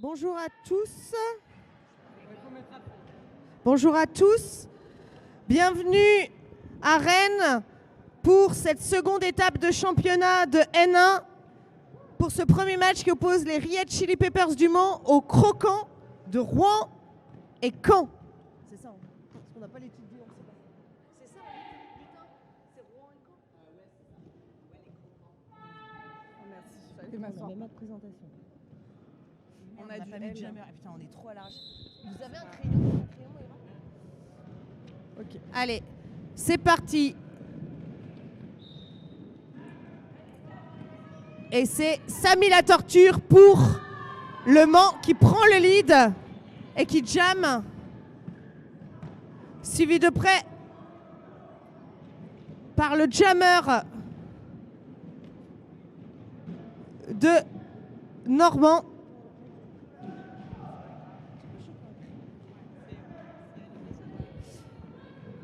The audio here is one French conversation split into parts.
Bonjour à tous. Bonjour à tous. Bienvenue à Rennes pour cette seconde étape de championnat de N1. Pour ce premier match qui oppose les Red Chili Peppers du Mans aux Croquants de Rouen et Caen. C'est ça, parce qu'on n'a pas les titres du Mans, c'est pas. C'est ça, c'est Rouen et Caen. Merci, il fallait m'asseoir. On a même pas de présentation. On a du famille L. jamais. Putain, on est trop à l'arrache. Vous avez un crayon, Ok. Allez, c'est parti. Et c'est Samy la Torture pour Le Mans qui prend le lead et qui jamme. Suivi de près par le jammer de Normand.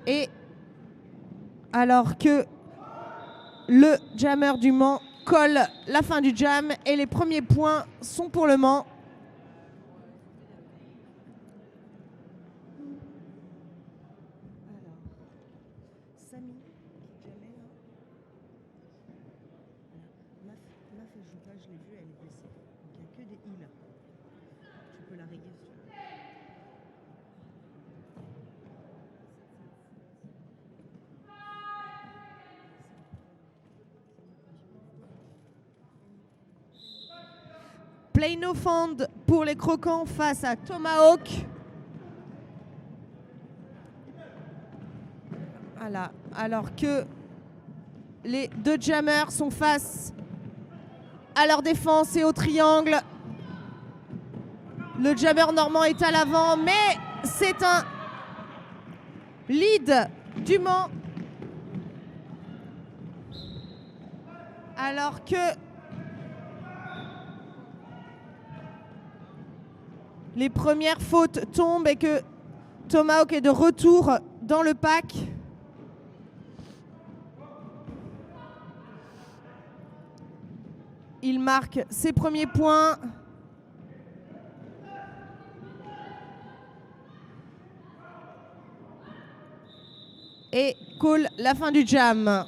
Et alors que le jammer du Mans colle la fin du jam et les premiers points sont pour le Mans. Alors, Samy qui jammait là. Maf, elle joue pas, je l'ai vue, elle est blessée. Donc il n'y a que des heals. Tu peux la régler si tu veux. Play no fond pour les Croquants face à Tomahawk. Voilà. Alors que les deux jammers sont face à leur défense et au triangle. Le jammer normand est à l'avant, mais c'est un lead du Mans. Alors que les premières fautes tombent et que Tomahawk est de retour dans le pack. Il marque ses premiers points. Et call la fin du jam.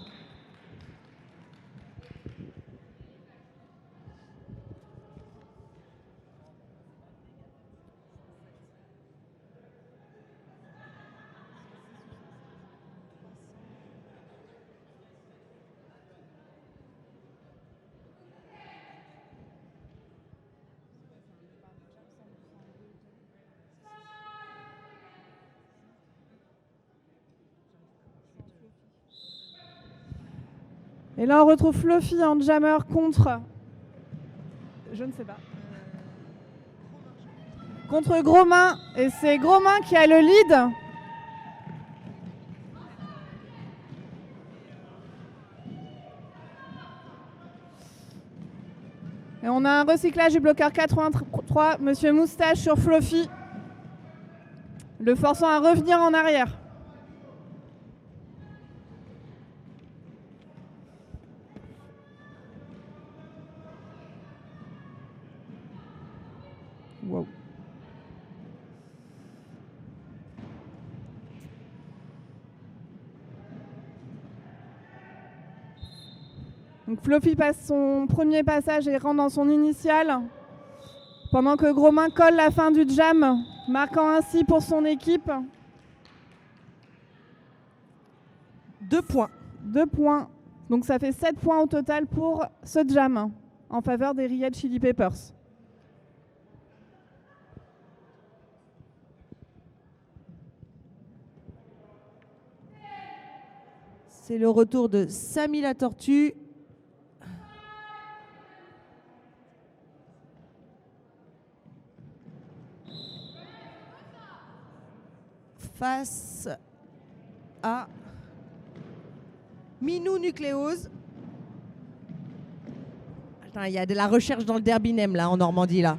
Et là, on retrouve Fluffy en jammer contre. Je ne sais pas. Contre Grosmain. Et c'est Grosmain qui a le lead. Et on a un recyclage du bloqueur 83, Monsieur Moustache sur Fluffy, le forçant à revenir en arrière. Wow. Donc Fluffy passe son premier passage et rentre dans son initial, pendant que Grosmain colle la fin du jam, marquant ainsi pour son équipe 2 points. 2 points. Donc ça fait 7 points au total pour ce jam en faveur des Red Chili Peppers. C'est le retour de Samy la Tortue. Face à Minou Nucléose. Attends, il y a de la recherche dans le derby Nem là en Normandie là.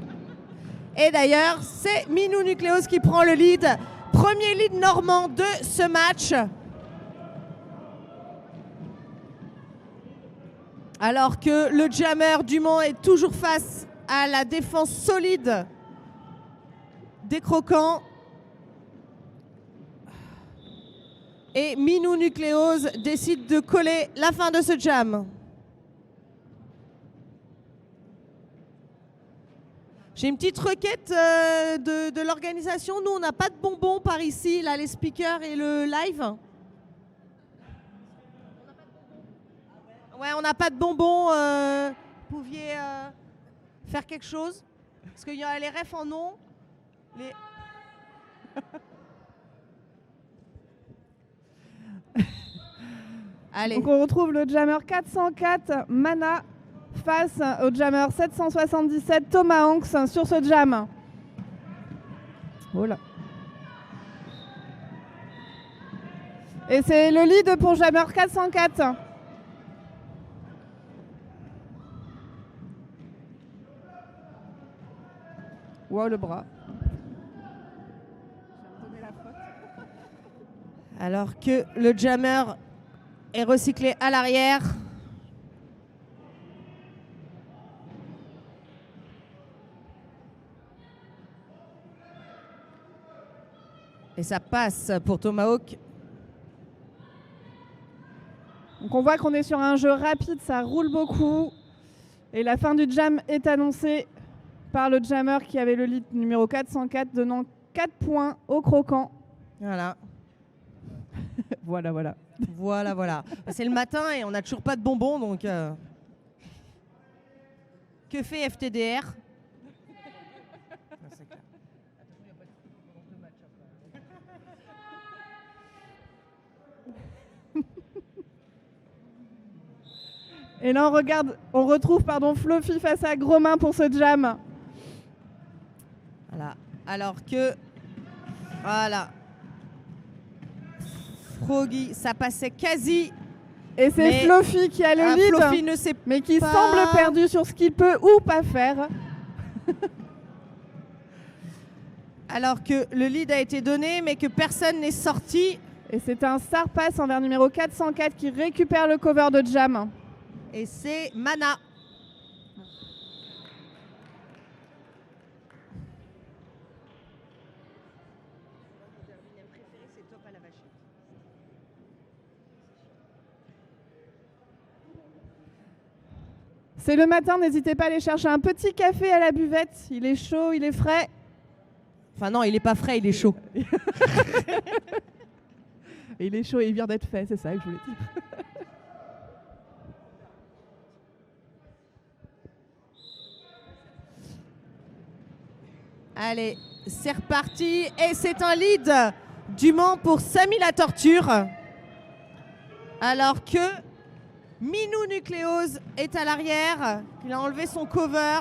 Et d'ailleurs, c'est Minou Nucléose qui prend le lead. Premier lead normand de ce match. Alors que le jammer du Mans est toujours face à la défense solide des croquants. Et Minou Nucléose décide de coller la fin de ce jam. J'ai une petite requête de l'organisation. Nous, on n'a pas de bonbons par ici, là, les speakers et le live. Ouais, on n'a pas de bonbons. Vous pouviez faire quelque chose? Parce que les refs en ont. Allez. Donc on retrouve le jammer 404 Mana face au jammer 777 Thomas Hanks sur ce jam. Voilà. Et c'est le lead pour jammer 404. Wow, le bras. Alors que le jammer est recyclé à l'arrière. Et ça passe pour Tomahawk. Donc on voit qu'on est sur un jeu rapide, ça roule beaucoup. Et la fin du jam est annoncée par le jammer qui avait le lead numéro 404, donnant 4 points au croquant. Voilà. Voilà. Voilà. C'est le matin et on n'a toujours pas de bonbons, donc... Que fait FTDR? Et là, on retrouve Fluffy face à Grosmain pour ce jam. Voilà. Alors que... Voilà. Froggy, ça passait quasi. Et c'est Fluffy qui a le lead, Fluffy ne sait mais qui pas... semble perdu sur ce qu'il peut ou pas faire. Alors que le lead a été donné, mais que personne n'est sorti. Et c'est un star pass envers numéro 404 qui récupère le cover de jam. Et c'est Mana. C'est le matin, n'hésitez pas à aller chercher un petit café à la buvette. Il est chaud, il est frais. Enfin non, il n'est pas frais, il est chaud. Il est chaud et il vient d'être fait, c'est ça que je voulais dire. Allez, c'est reparti. Et c'est un lead du Mans pour Samy la Torture. Alors que Minou Nucléose est à l'arrière. Il a enlevé son cover.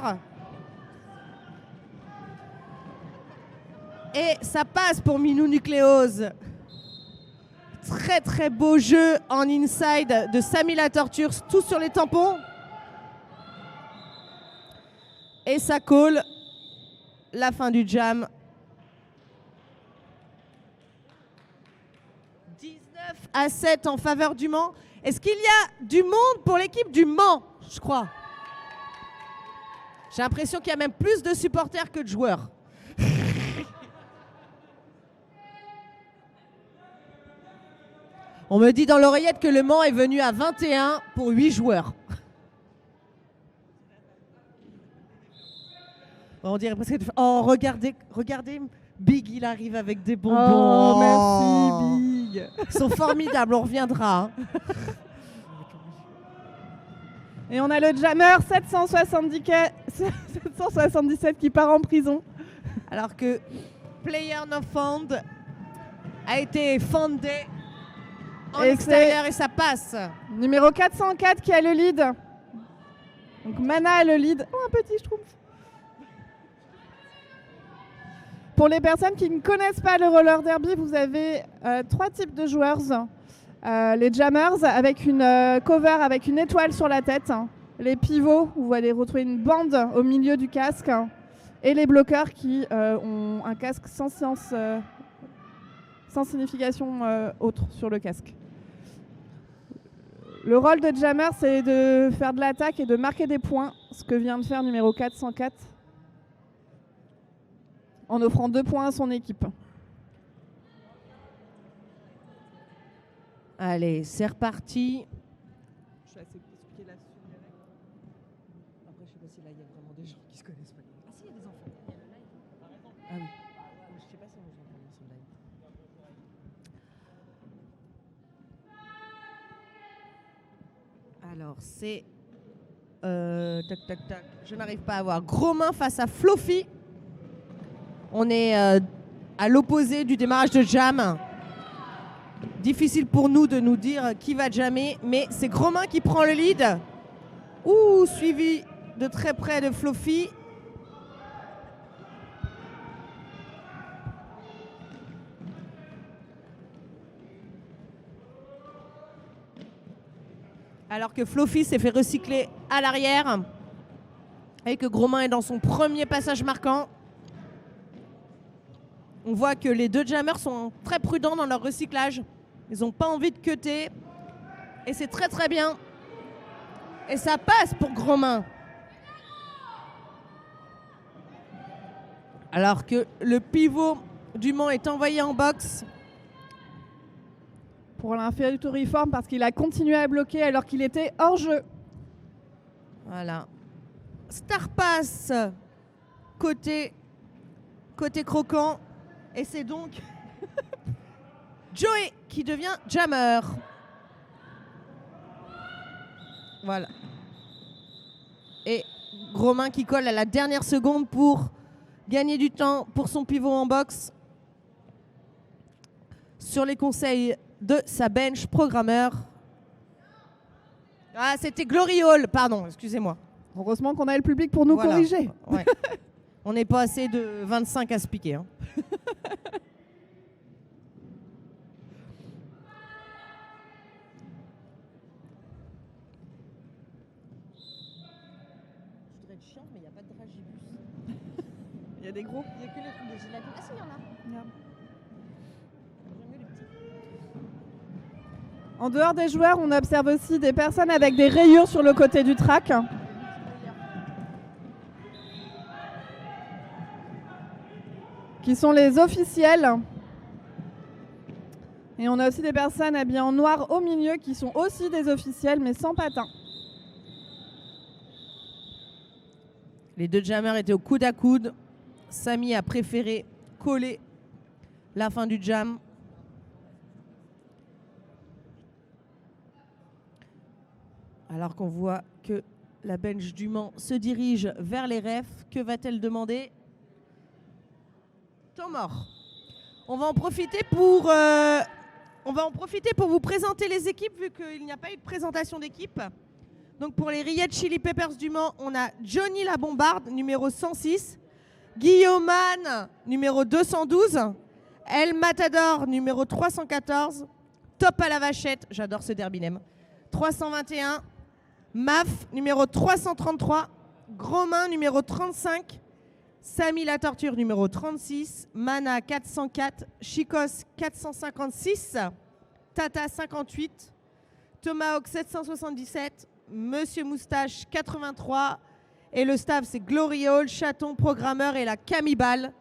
Et ça passe pour Minou Nucléose. Très très beau jeu en inside de Samy la Torture, tout sur les tampons. Et ça colle. La fin du jam. 19-7 en faveur du Mans. Est-ce qu'il y a du monde pour l'équipe du Mans, je crois? J'ai l'impression qu'il y a même plus de supporters que de joueurs. On me dit dans l'oreillette que le Mans est venu à 21 pour 8 joueurs. On dirait presque... Oh, regardez, Big, il arrive avec des bonbons. Oh, merci, Big. Ils sont formidables, on reviendra. Et on a le jammer 777 qui part en prison. Alors que Player No Found a été fondé en extérieur et ça passe. Numéro 404 qui a le lead. Donc Mana a le lead. Oh, un petit schtroumpf. Pour les personnes qui ne connaissent pas le roller derby, vous avez 3 types de joueurs. Les jammers avec une cover avec une étoile sur la tête. Les pivots, où vous allez retrouver une bande au milieu du casque. Et les bloqueurs qui ont un casque sans signification autre sur le casque. Le rôle de jammer, c'est de faire de l'attaque et de marquer des points, ce que vient de faire numéro 404. en offrant 2 points à son équipe. Allez, c'est reparti. Je vais essayer d'expliquer là-dessus. Après, je sais pas si là, il y a vraiment des gens qui se connaissent pas. Ah si, il y a des enfants. Il y a le live. Ah oui. Je sais pas si on vous entend bien sur le live. Alors, c'est... tac, tac, tac. Je n'arrive pas à voir. Gros main face à Fluffy. On est à l'opposé du démarrage de Jam. Difficile pour nous de nous dire qui va jammer, mais c'est Gros main qui prend le lead. Ouh, suivi de très près de Fluffy. Alors que Fluffy s'est fait recycler à l'arrière et que Gros main est dans son premier passage marquant. On voit que les deux jammers sont très prudents dans leur recyclage. Ils n'ont pas envie de cutter. Et c'est très très bien. Et ça passe pour Gros main. Alors que le pivot du Mans est envoyé en boxe. Pour l'inférioriforme parce qu'il a continué à bloquer alors qu'il était hors jeu. Voilà. Star pass côté croquant. Et c'est donc Joey qui devient jammer. Voilà. Et Gros main qui colle à la dernière seconde pour gagner du temps pour son pivot en boxe. Sur les conseils de sa bench programmeur. Ah, c'était Glory Hall, pardon, excusez-moi. Heureusement qu'on a le public pour nous corriger. Ouais. On n'est pas assez de 25 à se piquer. Hein. Je voudrais être chiant, mais il n'y a pas de dragibus. Il y a des gros. Il n'y a que les trucs de gélatine. Ah si, il y en a. J'aime mieux les petits. En dehors des joueurs, on observe aussi des personnes avec des rayures sur le côté du track. Qui sont les officiels. Et on a aussi des personnes habillées en noir au milieu qui sont aussi des officiels mais sans patins. Les deux jammers étaient au coude à coude. Samy a préféré coller la fin du jam. Alors qu'on voit que la bench du Mans se dirige vers les refs. Que va-t-elle demander? Temps mort. On va en profiter pour vous présenter les équipes vu qu'il n'y a pas eu de présentation d'équipe. Donc pour les Red Chili Peppers du Mans, on a Johnny la Bombarde, numéro 106, Guillaume numéro 212, El Matador, numéro 314, Top à la Vachette, j'adore ce derby name, 321, Maf, numéro 333, Gros main, numéro 35, Samy la Torture, numéro 36, Mana 404, Chicos 456, Tata 58, Tomahawk 777, Monsieur Moustache 83 et le staff c'est Glory Hall, Chaton, Programmeur et la Camibale.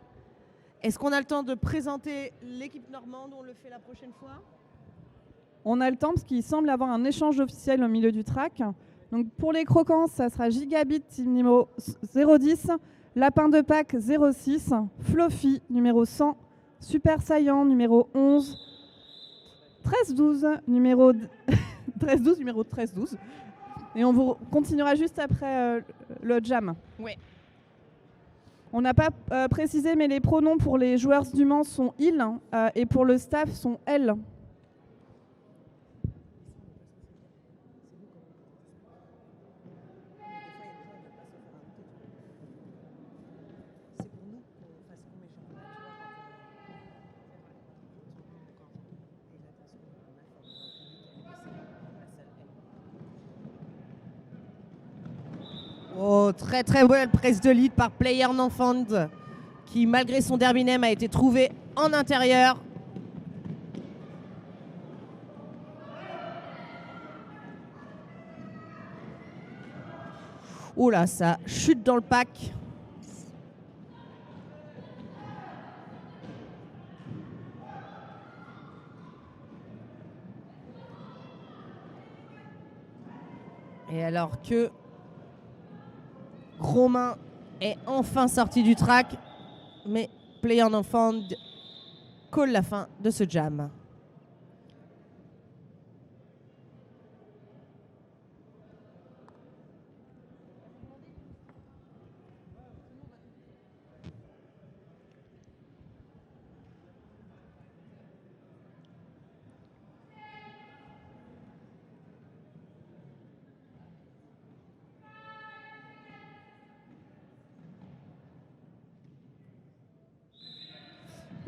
Est-ce qu'on a le temps de présenter l'équipe normande? On le fait la prochaine fois. On a le temps parce qu'il semble avoir un échange officiel au milieu du track. Donc pour les croquants, ça sera Gigabit numéro 010, Lapin de Pâques 06, Fluffy numéro 100, Super Saiyan numéro 11, 1312 numéro 1312 numéro 1312. Et on vous continuera juste après le jam. Oui. On n'a pas précisé, mais les pronoms pour les joueurs du Mans sont il et pour le staff sont elle. Oh, très très belle prise de lead par Player Nanfand qui, malgré son derby name, a été trouvé en intérieur. Oh là, ça chute dans le pack. Et alors que Romain est enfin sorti du track, mais Play on Enfant call la fin de ce jam.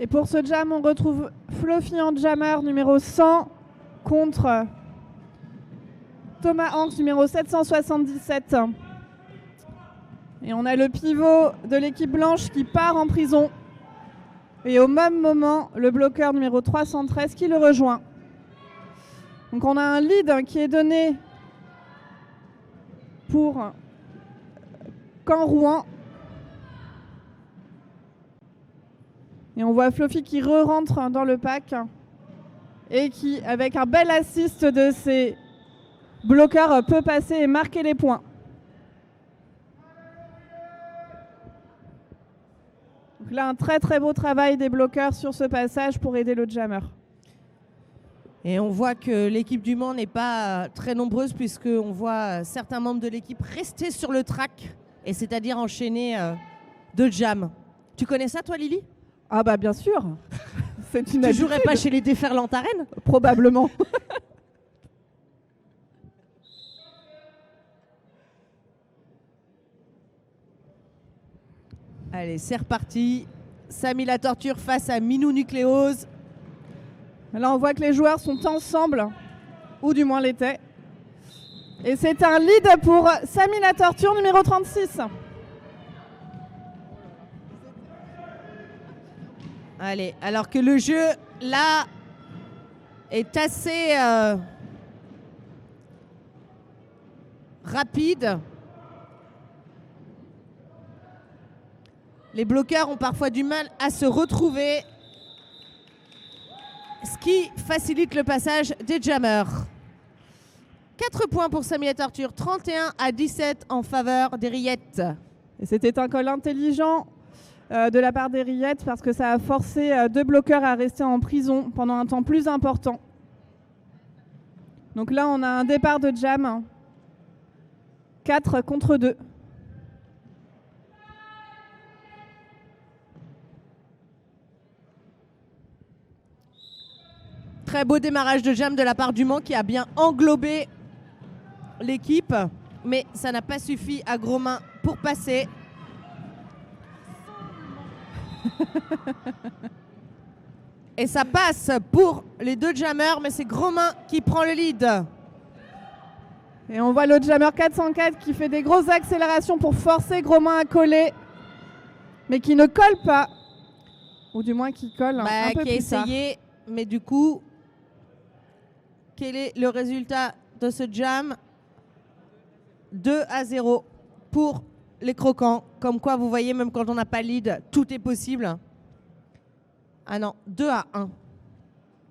Et pour ce jam, on retrouve Fluffy en jammer numéro 100 contre Thomas Hanks numéro 777. Et on a le pivot de l'équipe blanche qui part en prison. Et au même moment, le bloqueur numéro 313 qui le rejoint. Donc on a un lead qui est donné pour Camp Rouen. Et on voit Fluffy qui re-rentre dans le pack et qui, avec un bel assist de ses bloqueurs, peut passer et marquer les points. Donc là, un très très beau travail des bloqueurs sur ce passage pour aider le jammer. Et on voit que l'équipe du Mans n'est pas très nombreuse puisqu'on voit certains membres de l'équipe rester sur le track, et c'est-à-dire enchaîner deux jams. Tu connais ça toi Lily ? Ah bah bien sûr. C'est une Tu jouerais pas chez les déferlantes à Rennes ? Probablement. Allez, c'est reparti. Samy la torture face à Minou Nucléose. Là, on voit que les joueurs sont ensemble, ou du moins l'étaient. Et c'est un lead pour Samy la torture numéro 36. Allez, alors que le jeu, là, est assez rapide. Les bloqueurs ont parfois du mal à se retrouver, ce qui facilite le passage des jammers. 4 points pour Samy la torture, 31-17 en faveur des rillettes. Et c'était un call intelligent de la part des rillettes parce que ça a forcé deux bloqueurs à rester en prison pendant un temps plus important. Donc là, on a un départ de jam. 4 contre 2. Très beau démarrage de jam de la part du Mans qui a bien englobé l'équipe, mais ça n'a pas suffi à Grosmain pour passer. Et ça passe pour les deux jammers, mais c'est Grosmain qui prend le lead. Et on voit le jammer 404 qui fait des grosses accélérations pour forcer Grosmain à coller, mais qui ne colle pas, ou du moins qui colle un peu qui a plus tard. essayé, mais du coup, quel est le résultat de ce jam ? 2-0 pour les croquants. Comme quoi, vous voyez, même quand on n'a pas lead, tout est possible. Ah non, 2-1.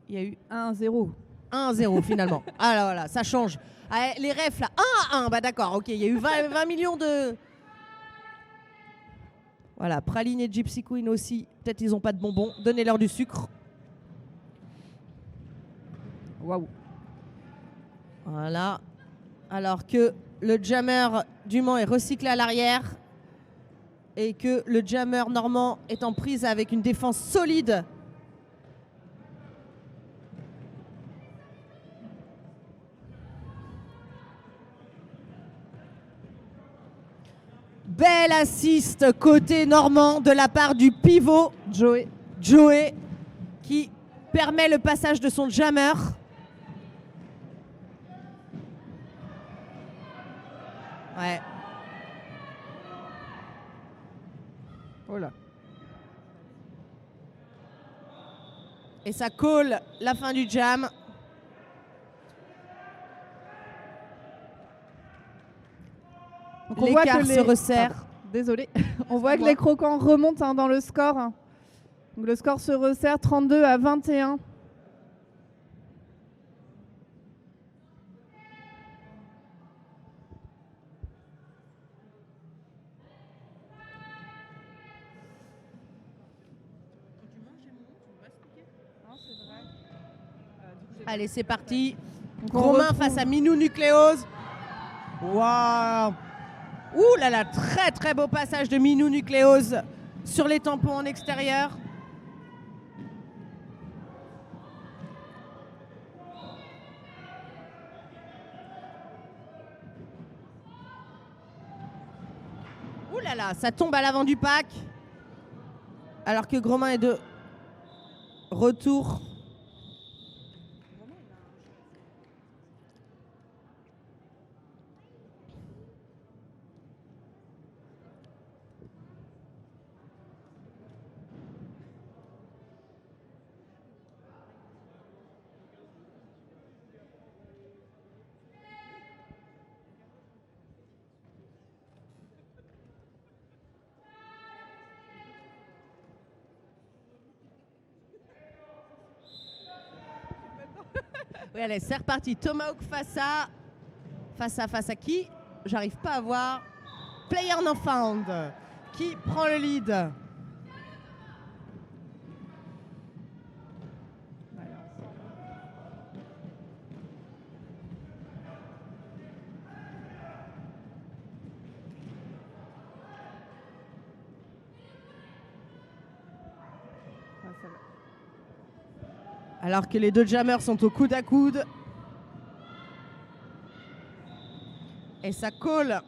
Il y a eu 1-0. 1-0 finalement. Ah là, voilà, ça change. Ah, les refs là, 1-1, bah d'accord, ok, il y a eu 20 millions de... Voilà, Praline et Gypsy Queen aussi, peut-être ils n'ont pas de bonbons, donnez-leur du sucre. Waouh. Voilà, alors que le jammer du Mans est recyclé à l'arrière et que le jammer normand est en prise avec une défense solide. Belle assist côté normand de la part du pivot Joey qui permet le passage de son jammer. Ouais. Oh là. Et ça colle la fin du jam. Donc on voit que se resserre. Désolé. On voit que les croquants remontent dans le score. Donc le score se resserre 32-21. Allez, c'est parti. On Romain retrouve- face à Minou Nucléose. Waouh. Ouh là là, très très beau passage de Minou Nucléose sur les tampons en extérieur. Ouh là là, ça tombe à l'avant du pack. Alors que Romain est de retour. Oui, allez, c'est reparti. Tomahawk face à qui? J'arrive pas à voir. Player No Found qui prend le lead. Alors que les deux jammers sont au coude à coude. Et ça colle.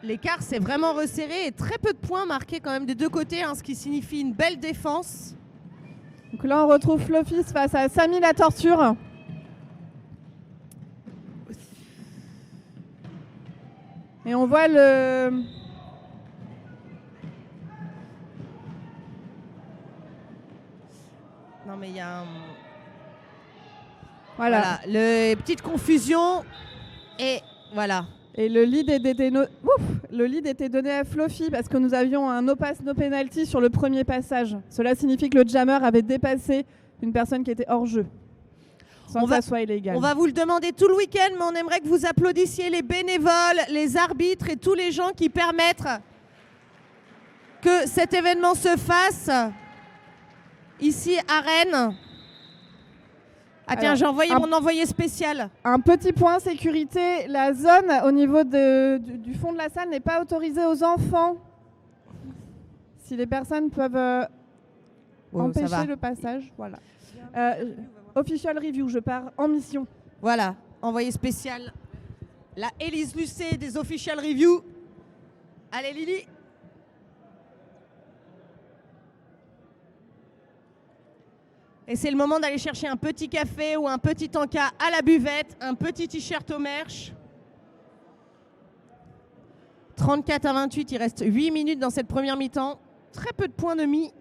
L'écart s'est vraiment resserré et très peu de points marqués quand même des deux côtés, hein, ce qui signifie une belle défense. Donc là, on retrouve Flofis face à Samy la Torture. Et on voit le... Non mais il y a Voilà. voilà, le petite confusion et voilà. Et le lead était donné à Fluffy parce que nous avions un no pass, no penalty sur le premier passage. Cela signifie que le jammer avait dépassé une personne qui était hors jeu, sans que ça soit illégal. On va vous le demander tout le week-end, mais on aimerait que vous applaudissiez les bénévoles, les arbitres et tous les gens qui permettent que cet événement se fasse ici à Rennes. Ah tiens, Alors, j'ai envoyé mon envoyé spécial. Un petit point sécurité, la zone au niveau du fond de la salle n'est pas autorisée aux enfants. Si les personnes peuvent empêcher le passage, voilà. Official review, je pars en mission. Voilà, envoyé spécial. La Élise Lucet des official review. Allez Lily. Et c'est le moment d'aller chercher un petit café ou un petit encas à la buvette, un petit t-shirt au merch. 34 à 28, il reste 8 minutes dans cette première mi-temps. Très peu de points de mis.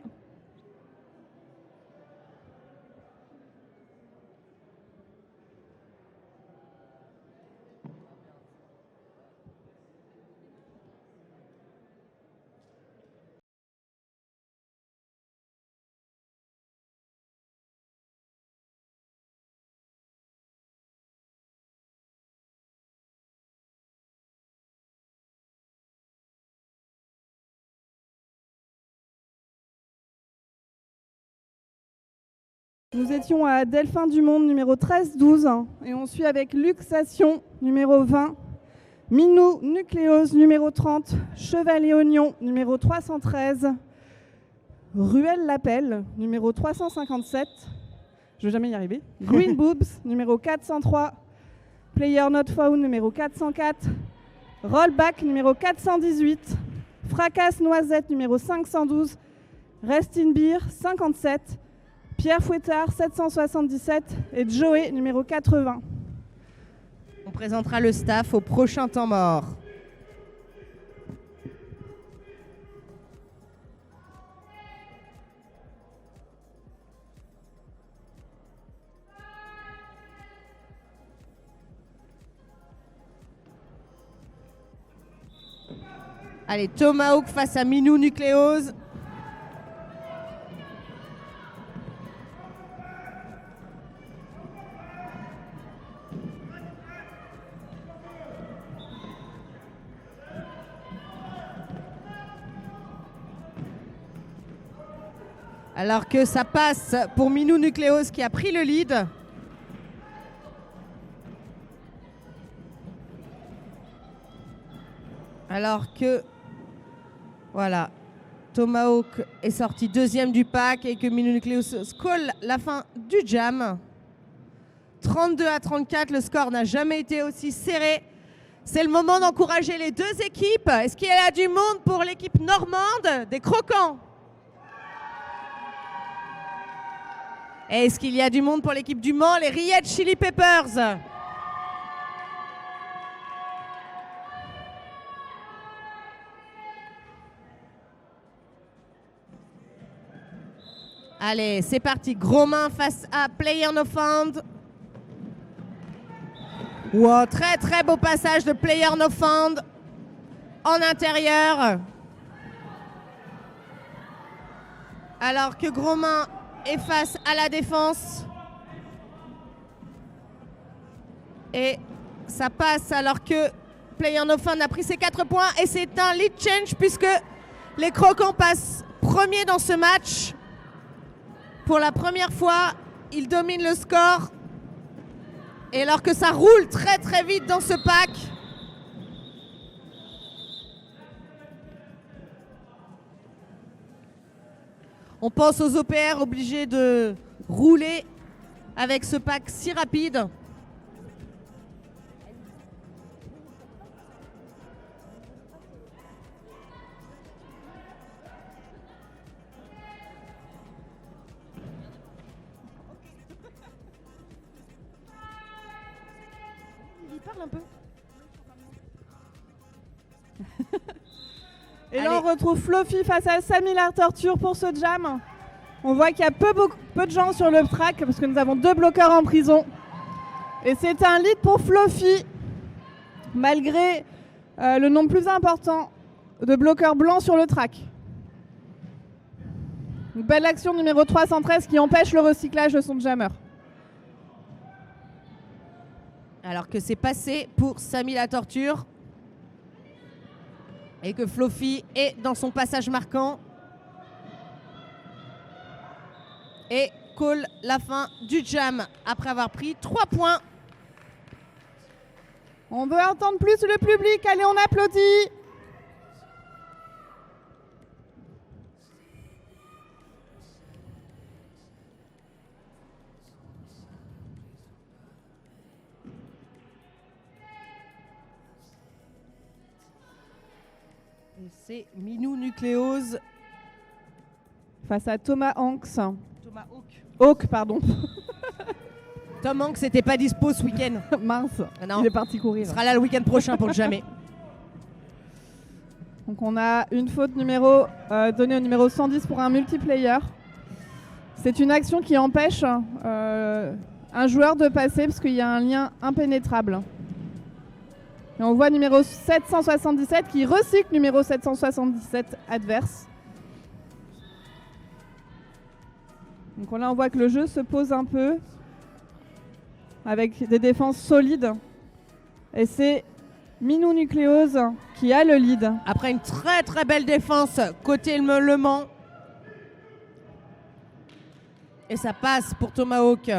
Nous étions à Delphin du Monde, numéro 13-12, et on suit avec Luxation, numéro 20, Minou Nucléose, numéro 30, Chevalier Oignon, numéro 313, Ruelle Lapelle, numéro 357, je vais jamais y arriver, Green Boobs, numéro 403, Player Not Found, numéro 404, Rollback, numéro 418, Fracasse Noisette, numéro 512, Rest in Beer, 57, Pierre Fouettard, 777 et Joey, numéro 80. On présentera le staff au prochain temps mort. Allez, Tomahawk face à Minou Nucléose. Alors que ça passe pour Minou Nucléose qui a pris le lead. Alors que, voilà, Tomahawk est sorti deuxième du pack et que Minou Nucléose colle la fin du jam. 32-34, le score n'a jamais été aussi serré. C'est le moment d'encourager les deux équipes. Est-ce qu'il y a du monde pour l'équipe normande des Croquants? Est-ce qu'il y a du monde pour l'équipe du Mans, les Red Chili Peppers? Allez, c'est parti. Gros main face à Player No Found. Wow, très très beau passage de Player No Found en intérieur. Alors que Gros main est face à la défense. Et ça passe alors que Player No Found a pris ses 4 points. Et c'est un lead change puisque les Croquants passent premier dans ce match. Pour la première fois, ils dominent le score. Et alors que ça roule très très vite dans ce pack. On pense aux OPR obligés de rouler avec ce pack si rapide. Il parle un peu. Et là, on retrouve Fluffy face à Samy la Torture pour ce jam. On voit qu'il y a peu de gens sur le track parce que nous avons 2 bloqueurs en prison. Et c'est un lead pour Fluffy, malgré le nombre plus important de bloqueurs blancs sur le track. Une belle action numéro 313 qui empêche le recyclage de son jammer. Alors que c'est passé pour Samy la Torture. Et que Fluffy est dans son passage marquant. Et call la fin du jam après avoir pris 3 points. On veut entendre plus le public, allez on applaudit. Et c'est Minou Nucléose face à Thomas Hanks. Thomas Hawk. Hawk, pardon. Tom Hanks n'était pas dispo ce week-end. Mince, non. il est parti courir. Il sera là le week-end prochain pour le jamais. Donc on a une faute donnée au numéro 110 pour un multiplayer. C'est une action qui empêche un joueur de passer parce qu'il y a un lien impénétrable. Et on voit numéro 777 qui recycle numéro 777 adverse. Donc là on voit que le jeu se pose un peu avec des défenses solides. Et c'est Minou Nucléose qui a le lead. Après une très très belle défense côté Le Mans. Et ça passe pour Tomahawk.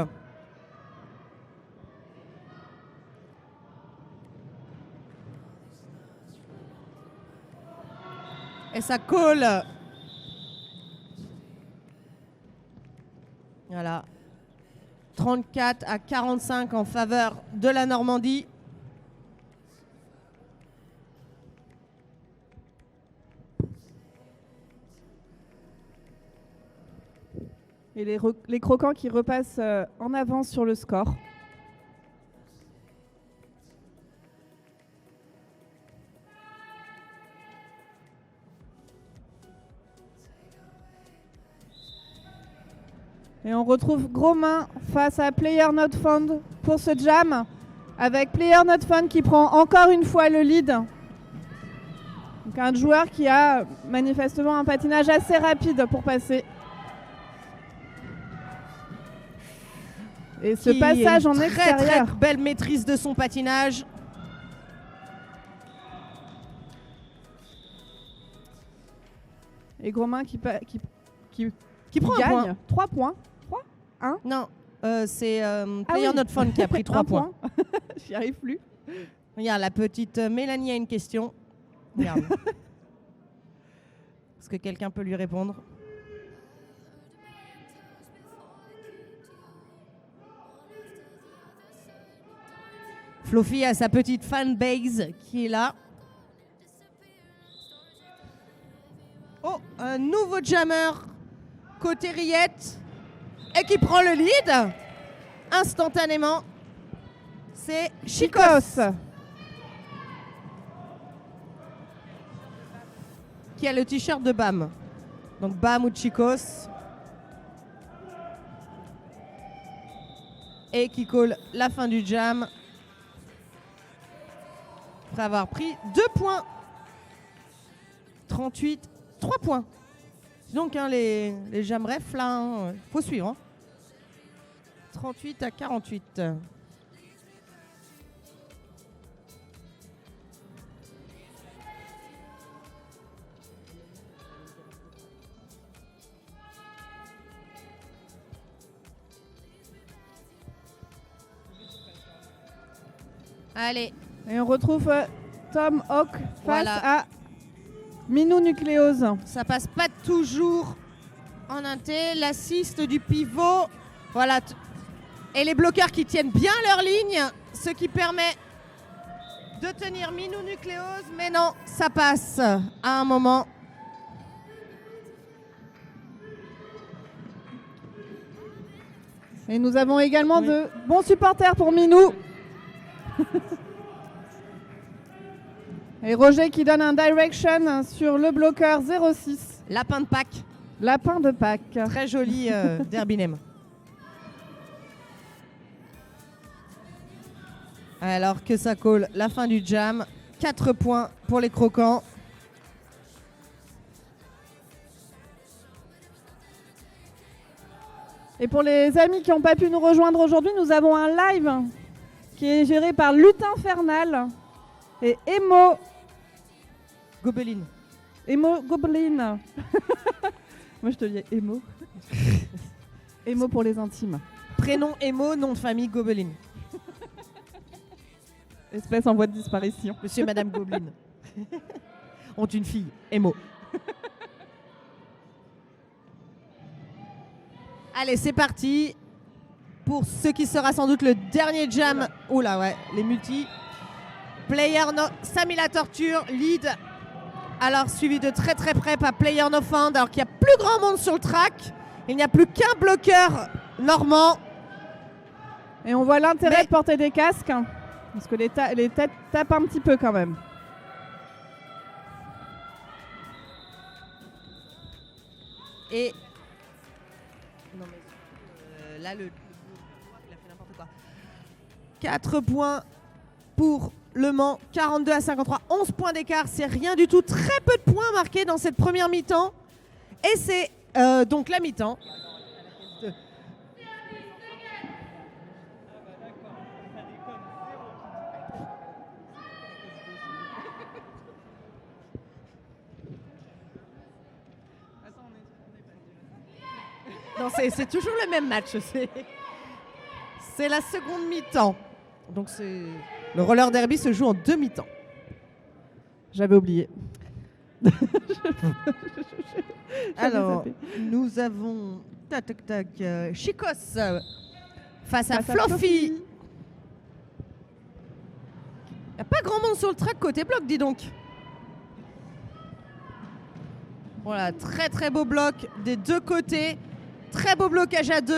Et ça colle. Voilà. 34-45 en faveur de la Normandie. Et les Croquants qui repassent en avance sur le score. Et on retrouve Gros Main face à Player Not Found pour ce jam, avec Player Not Found qui prend encore une fois le lead. Donc un joueur qui a manifestement un patinage assez rapide pour passer. Et ce passage en extérieur. Très belle maîtrise de son patinage. Et Gromin qui prend gagne. un point. 3 points. 3 1 Non, c'est Player Not Fun qui a pris 3 points. J'y arrive plus. Regarde, la petite Mélanie a une question. Regarde. Est-ce que quelqu'un peut lui répondre? Fluffy a sa petite fanbase qui est là. Oh, un nouveau jammer côté Riette et qui prend le lead instantanément. C'est Chicos qui a le t-shirt de BAM. Donc BAM ou Chicos. Et qui colle la fin du jam. Après avoir pris 2 points. 38, 3 points. Donc hein, les jam refs là, faut suivre. Hein. 38 à 48. Allez. Et on retrouve Tom Hawk face Voilà. à Minou Nucléose. Ça passe pas toujours en inté. L'assist du pivot. Voilà. Et les bloqueurs qui tiennent bien leur ligne. Ce qui permet de tenir Minou Nucléose. Mais non, ça passe à un moment. Et nous avons également de bons supporters pour Minou. Et Roger qui donne un direction sur le bloqueur 06. Lapin de Pâques. Lapin de Pâques. Très joli Derbinem. Alors que ça colle la fin du jam. 4 points pour les croquants. Et pour les amis qui n'ont pas pu nous rejoindre aujourd'hui, nous avons un live qui est géré par Lutin Infernal et Emo Gobeline. Emo Goblin. Moi je te dis Emo. Emo pour les intimes. Prénom Emo, nom de famille Gobeline. Espèce en voie de disparition. Monsieur et Madame Gobeline ont une fille, Emo. Allez, c'est parti pour ce qui sera sans doute le dernier jam. Oula, ouais, les multi. Player No... Samy la torture, lead. Alors, suivi de très très près par Player No Fund. Alors qu'il y a plus grand monde sur le track. Il n'y a plus qu'un bloqueur normand. Et on voit l'intérêt de porter des casques. Parce que les têtes tapent un petit peu quand même. Et... Non mais... là, il a fait n'importe quoi. 4 points pour Le Mans, 42 à 53, 11 points d'écart, c'est rien du tout. Très peu de points marqués dans cette première mi-temps. Et c'est donc la mi-temps. Non, c'est toujours le même match. C'est la seconde mi-temps. Donc le roller derby se joue en 2 mi-temps. J'avais oublié. Alors, nous avons Chicos face à Fluffy. Il n'y a pas grand monde sur le track côté bloc, dis donc. Voilà, très très beau bloc des deux côtés. Très beau blocage à 2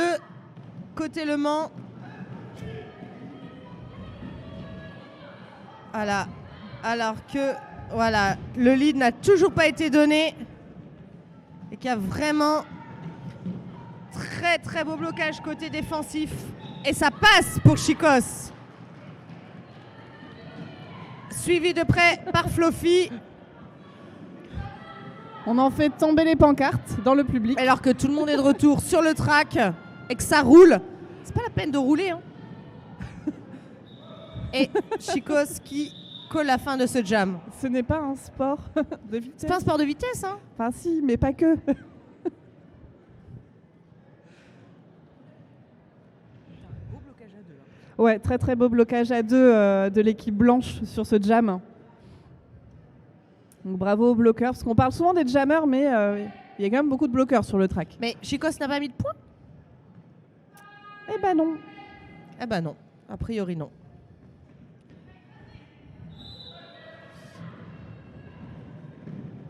côté Le Mans. Voilà. Alors que voilà, le lead n'a toujours pas été donné et qu'il y a vraiment très très beau blocage côté défensif et ça passe pour Chicos. Suivi de près par Fluffy. On en fait tomber les pancartes dans le public. Alors que tout le monde est de retour sur le track et que ça roule. C'est pas la peine de rouler. Hein. Et Chicos qui colle la fin de ce jam. Ce n'est pas un sport de vitesse. C'est pas un sport de vitesse, hein. Enfin si, mais pas que. Ouais, très très beau blocage à deux de l'équipe blanche sur ce jam. Donc bravo aux bloqueurs, parce qu'on parle souvent des jammers, mais il y a quand même beaucoup de bloqueurs sur le track. Mais Chicos n'a pas mis de points? Eh ben non. Eh ben non, a priori non.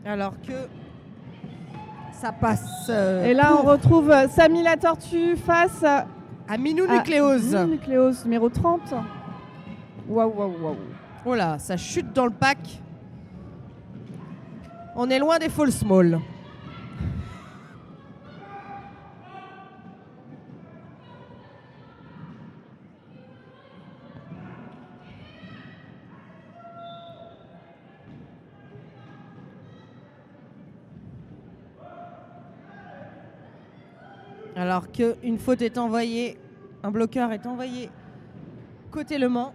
Alors que ça passe. Et là, on retrouve Samy la Tortue face à Minou Nucléose. Minou Nucléose, numéro 30. Waouh, waouh, waouh. Oh là, ça chute dans le pack. On est loin des false small. Alors qu'une faute est envoyée, un bloqueur est envoyé côté Le Mans.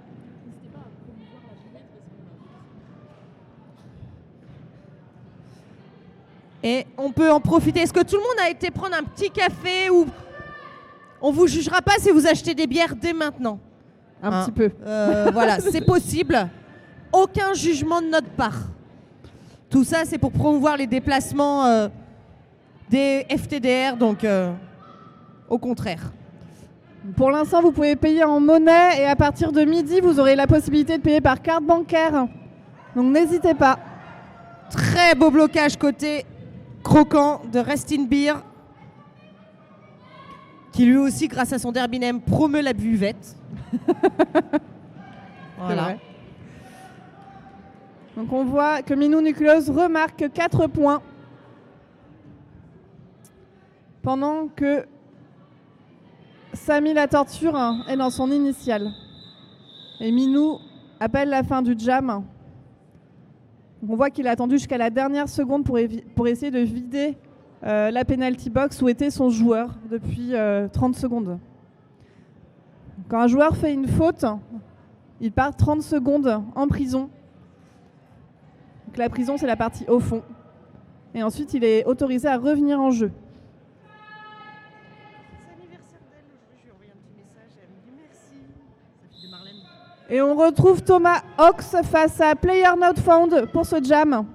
Et on peut en profiter. Est-ce que tout le monde a été prendre un petit café ou on vous jugera pas si vous achetez des bières dès maintenant? Un petit peu. Voilà, c'est possible. Aucun jugement de notre part. Tout ça, c'est pour promouvoir les déplacements des FTDR, donc au contraire. Pour l'instant, vous pouvez payer en monnaie et à partir de midi, vous aurez la possibilité de payer par carte bancaire. Donc n'hésitez pas. Très beau blocage côté croquant de Rest in Beer, qui lui aussi, grâce à son derby name, promeut la buvette. Voilà. Donc on voit que Minou Nucléose remarque 4 points. Pendant que Samy la Torture est dans son initiale. Et Minou appelle la fin du jam. On voit qu'il a attendu jusqu'à la dernière seconde pour essayer de vider la penalty box où était son joueur depuis 30 secondes. Quand un joueur fait une faute, il part 30 secondes en prison. Donc la prison, c'est la partie au fond. Et ensuite, il est autorisé à revenir en jeu. Et on retrouve Thomas Hawks face à Player Not Found pour ce jam.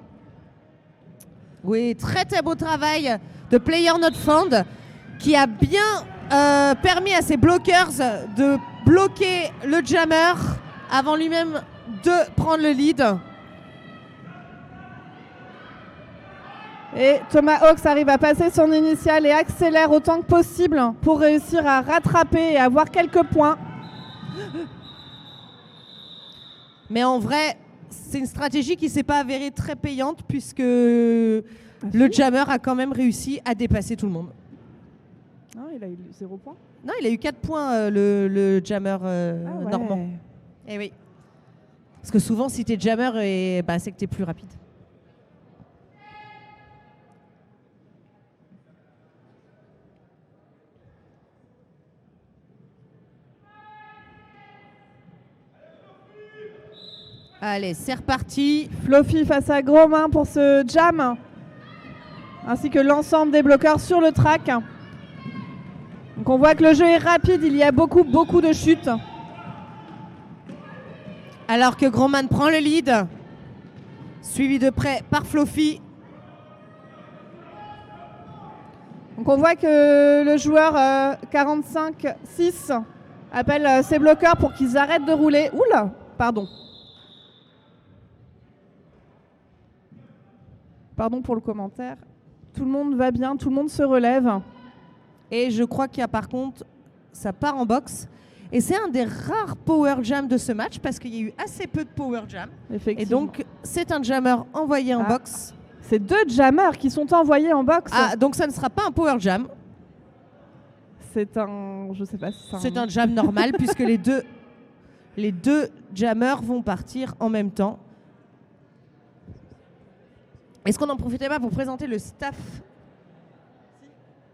Oui, très très beau travail de Player Not Found qui a bien permis à ses bloqueurs de bloquer le jammer avant lui-même de prendre le lead. Et Thomas Hawks arrive à passer son initiale et accélère autant que possible pour réussir à rattraper et avoir quelques points. Mais en vrai, c'est une stratégie qui ne s'est pas avérée très payante puisque le jammer a quand même réussi à dépasser tout le monde. Non, il a eu 0 points. Non, il a eu 4 points, le jammer normand. Eh oui. Parce que souvent, si tu es jammer, c'est que tu es plus rapide. Allez, c'est reparti. Fluffy face à Gros Main pour ce jam, ainsi que l'ensemble des bloqueurs sur le track. Donc on voit que le jeu est rapide, il y a beaucoup de chutes. Alors que Grosman prend le lead, suivi de près par Fluffy. Donc on voit que le joueur 45-6 appelle ses bloqueurs pour qu'ils arrêtent de rouler. Oula, pardon. Pardon pour le commentaire. Tout le monde va bien, tout le monde se relève. Et je crois qu'il y a par contre, ça part en boxe. Et c'est un des rares power jams de ce match parce qu'il y a eu assez peu de power jam. Effectivement. Et donc, c'est un jammer envoyé en boxe. C'est 2 jammers qui sont envoyés en boxe. Ah, donc ça ne sera pas un power jam. C'est un... Je sais pas si c'est un jam normal puisque les deux jammers vont partir en même temps. Est-ce qu'on n'en profitait pas pour présenter le staff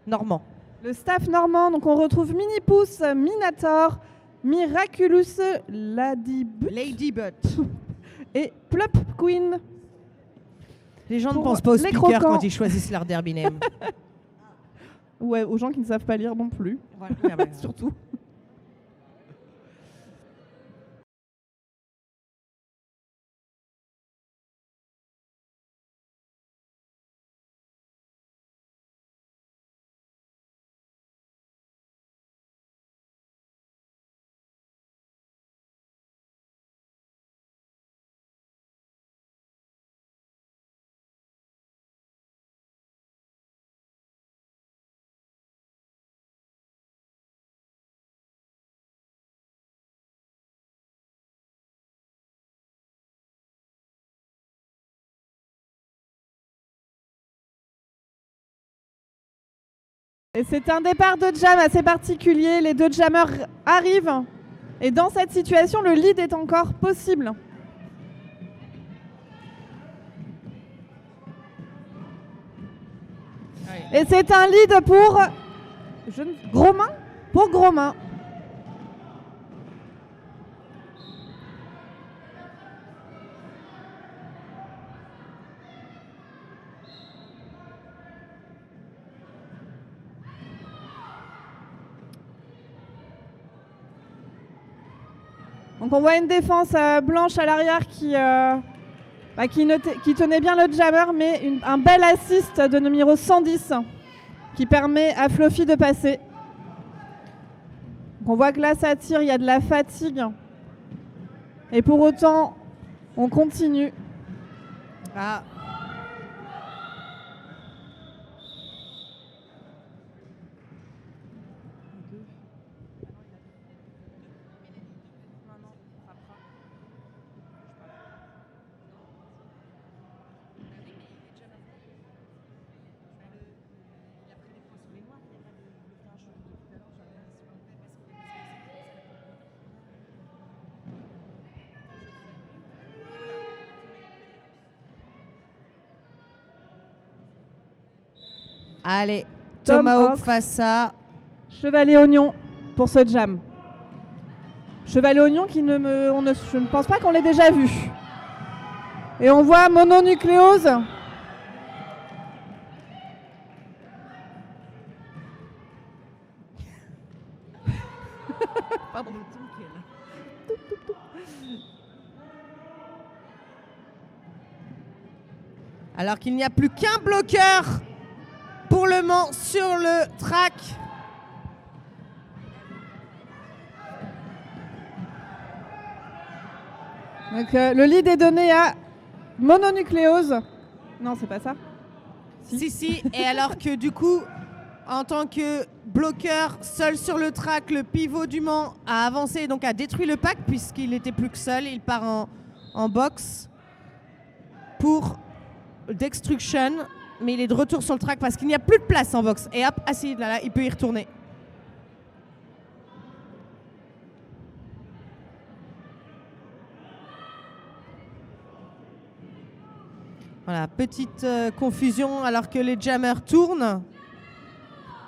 normand? Le staff normand, donc on retrouve Minipousse, Minator, Miraculous Ladybut et Plop Queen. Les gens ne Pour pensent pas aux les speakers croquants. quand ils choisissent leur derby name. Ouais, aux gens qui ne savent pas lire non plus, surtout. Et c'est un départ de jam assez particulier. Les deux jammers arrivent. Et dans cette situation, le lead est encore possible. Et c'est un lead pour Grosmain. Pour Grosmain. Donc on voit une défense blanche à l'arrière qui tenait bien le jammer, mais un bel assist de numéro 110 qui permet à Fluffy de passer. Donc on voit que là ça tire, il y a de la fatigue. Et pour autant, on continue. Ah. Allez, Tomahawk face à Chevalier Oignon pour ce jam. Chevalier Oignon qui je ne pense pas qu'on l'ait déjà vu. Et on voit Mononucléose. Pardon, alors qu'il n'y a plus qu'un bloqueur pour le Mans sur le track. Donc le lead est donné à Mononucléose. Non, c'est pas ça. Si. Et alors que du coup, en tant que bloqueur seul sur le track, le pivot du Mans a avancé, donc a détruit le pack puisqu'il n'était plus que seul. Il part en box pour Destruction, mais il est de retour sur le track parce qu'il n'y a plus de place en box. Et hop, assis, là, il peut y retourner. Voilà, petite confusion alors que les jammers tournent.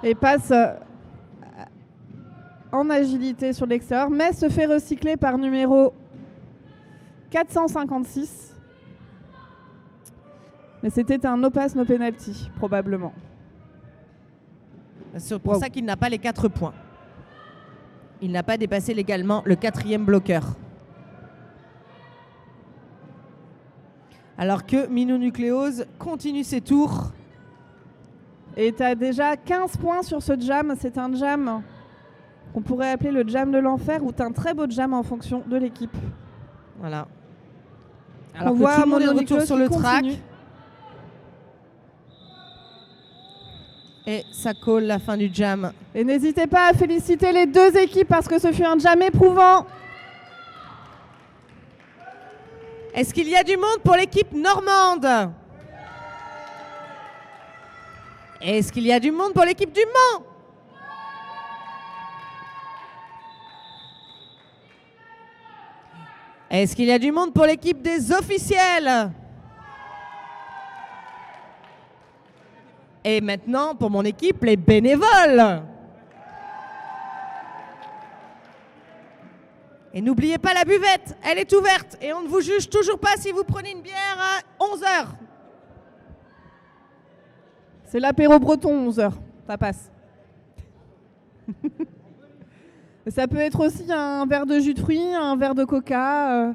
Et passe en agilité sur l'extérieur, mais se fait recycler par numéro 456. Mais c'était un no pass, no penalty, probablement. C'est pour ça qu'il n'a pas les 4 points. Il n'a pas dépassé légalement le 4e bloqueur. Alors que Mononucléose continue ses tours. Et tu as déjà 15 points sur ce jam. C'est un jam qu'on pourrait appeler le jam de l'enfer ou un très beau jam en fonction de l'équipe. Voilà. Alors on que voit tout le monde est de retour sur le track. Et ça colle la fin du jam. Et n'hésitez pas à féliciter les deux équipes parce que ce fut un jam éprouvant. Est-ce qu'il y a du monde pour l'équipe normande? Est-ce qu'il y a du monde pour l'équipe du Mans? Est-ce qu'il y a du monde pour l'équipe des officiels? Et maintenant, pour mon équipe, les bénévoles. Et n'oubliez pas la buvette, elle est ouverte. Et on ne vous juge toujours pas si vous prenez une bière à 11h. C'est l'apéro breton, 11h. Ça passe. Ça peut être aussi un verre de jus de fruits, un verre de coca.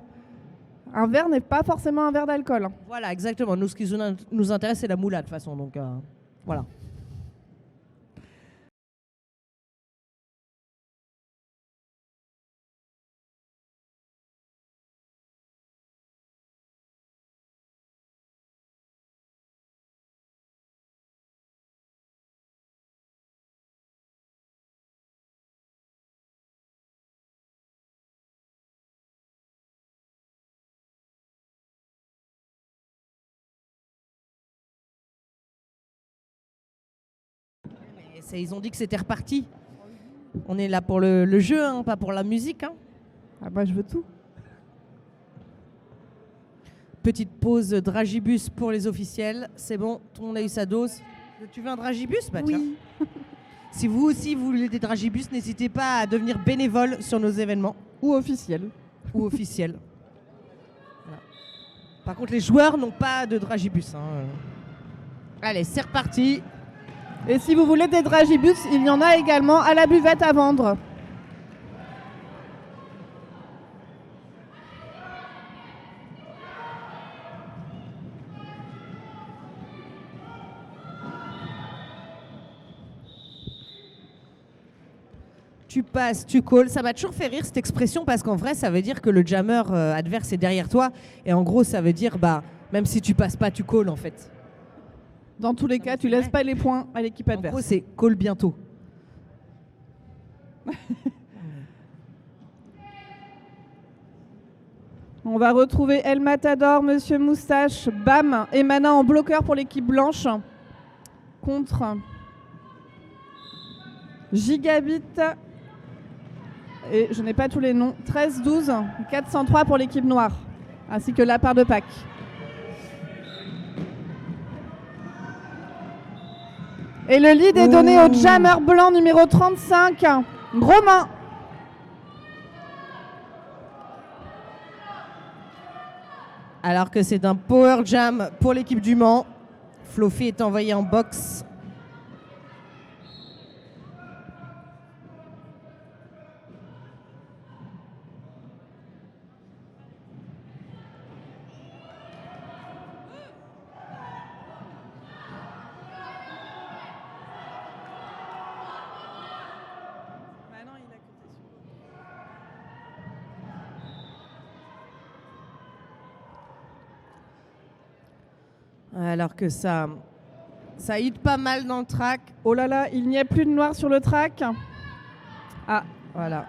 Un verre n'est pas forcément un verre d'alcool. Voilà, exactement. Nous, ce qui nous intéresse, c'est la moula, de toute façon. Donc, voilà. Ils ont dit que c'était reparti. On est là pour le jeu, hein, pas pour la musique. Hein. Ah bah je veux tout. Petite pause dragibus pour les officiels. C'est bon, tout le monde a eu sa dose. Tu veux un dragibus? Bah, tiens. Oui. Si vous aussi vous voulez des dragibus, n'hésitez pas à devenir bénévole sur nos événements. Ou officiel. Ou officiel. Voilà. Par contre, les joueurs n'ont pas de dragibus. Hein. Allez, c'est reparti. Et si vous voulez des dragibus, il y en a également à la buvette à vendre. Tu passes, tu calls. Ça m'a toujours fait rire cette expression parce qu'en vrai, ça veut dire que le jammer adverse est derrière toi. Et en gros, ça veut dire, bah, même si tu passes pas, tu calls en fait. Dans tous les cas, tu laisses pas les points à l'équipe adverse. En gros, c'est call bientôt. On va retrouver El Matador, Monsieur Moustache, Bam et Mana en bloqueur pour l'équipe blanche contre Gigabit et je n'ai pas tous les noms, 13-12, 403 pour l'équipe noire, ainsi que la part de Pâques. Et le lead est donné au jammer blanc numéro 35, Gros main. Alors que c'est un power jam pour l'équipe du Mans. Flofi est envoyé en boxe. Alors que ça hit pas mal dans le track. Oh là là, il n'y a plus de noir sur le track. Ah, voilà.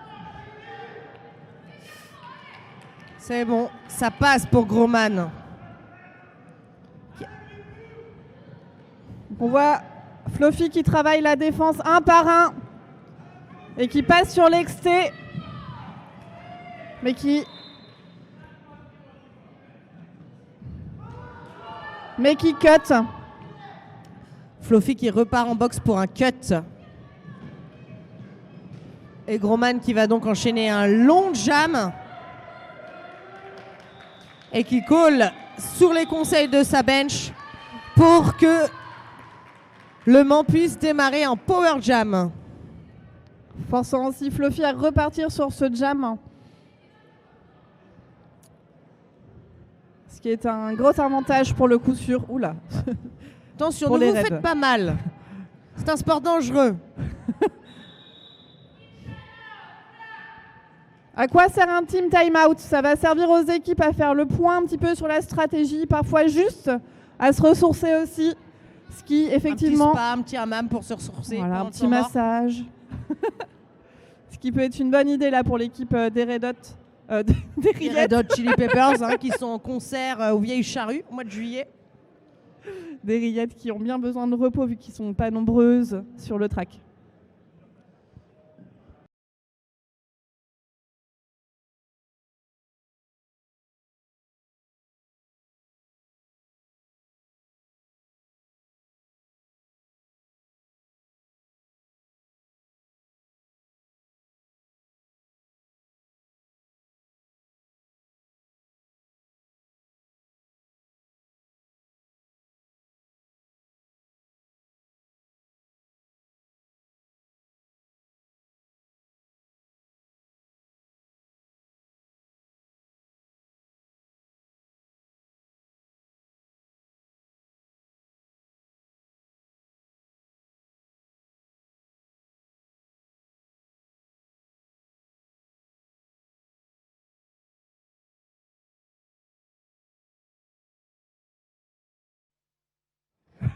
C'est bon, ça passe pour Grosman. On voit Flofi qui travaille la défense un par un et qui passe sur l'exté, mais qui cut. Flofi qui repart en boxe pour un cut. Et Grosman qui va donc enchaîner un long jam. Et qui call sur les conseils de sa bench pour que le Mans puisse démarrer en power jam. Forçant aussi Flofi à repartir sur ce jam. Ce qui est un gros avantage pour le coup sûr. Oula. Attention, ne vous faites pas mal. C'est un sport dangereux. À quoi sert un team time-out? Ça va servir aux équipes à faire le point un petit peu sur la stratégie, parfois juste à se ressourcer aussi. Ce qui, effectivement... Un petit spa, un petit hammam pour se ressourcer. Voilà, un petit massage. Ce qui peut être une bonne idée là pour l'équipe des Red Hot. Des Red Hot Chili Peppers hein, qui sont en concert aux Vieilles Charrues au mois de juillet. Des rillettes qui ont bien besoin de repos vu qu'ils ne sont pas nombreuses sur le track.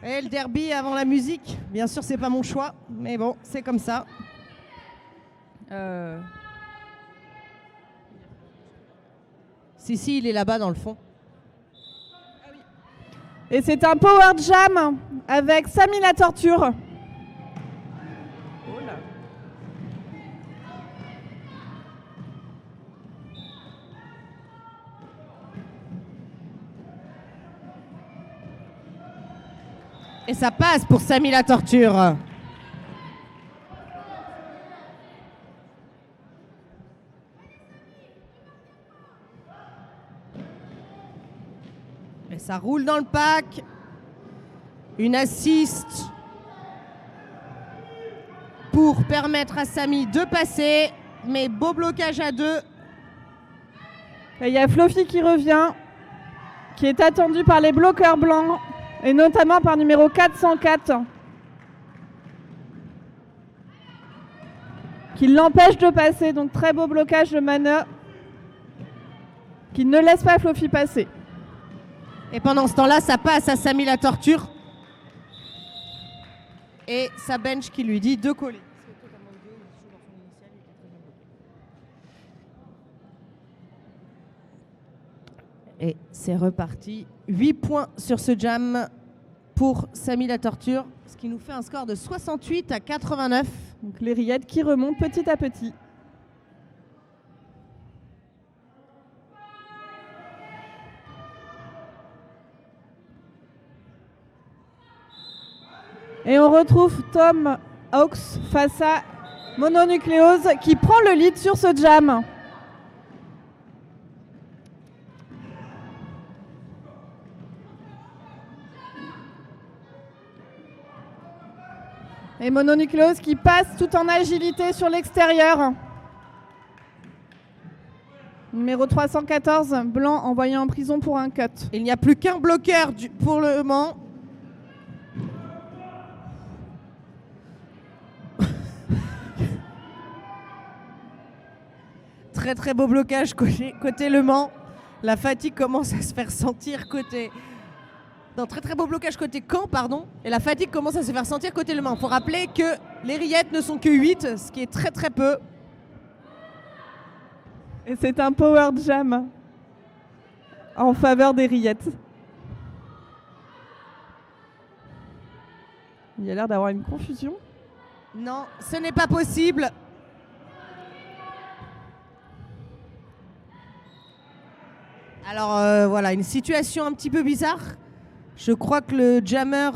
Et le derby avant la musique, bien sûr, c'est pas mon choix, mais bon, c'est comme ça. Si, il est là-bas dans le fond. Et c'est un power jam avec Samy la torture. Et ça passe pour Samy la torture. Et ça roule dans le pack. Une assist pour permettre à Samy de passer. Mais beau blocage à deux. Et il y a Fluffy qui revient, qui est attendu par les bloqueurs blancs, et notamment par numéro 404, qui l'empêche de passer. Donc très beau blocage de Mana, qui ne laisse pas Fluffy passer. Et pendant ce temps-là, ça passe à Samy la torture. Et sa bench qui lui dit de coller. Et c'est reparti. 8 points sur ce jam pour Samy la torture, ce qui nous fait un score de 68 à 89. Donc les rillettes qui remontent petit à petit. Et on retrouve Tom Hawks face à Mononucléose qui prend le lead sur ce jam. Et Mononucléose qui passe tout en agilité sur l'extérieur. Numéro 314, blanc envoyé en prison pour un cut. Il n'y a plus qu'un bloqueur pour le moment. Très très beau blocage côté Le Mans. La fatigue commence à se faire sentir côté... Non, très très beau blocage côté Caen, pardon. Et la fatigue commence à se faire sentir côté Le Mans. Il faut rappeler que les rillettes ne sont que 8, ce qui est très très peu. Et c'est un power jam en faveur des rillettes. Il y a l'air d'avoir une confusion. Non, ce n'est pas possible. Alors voilà, une situation un petit peu bizarre. Je crois que le jammer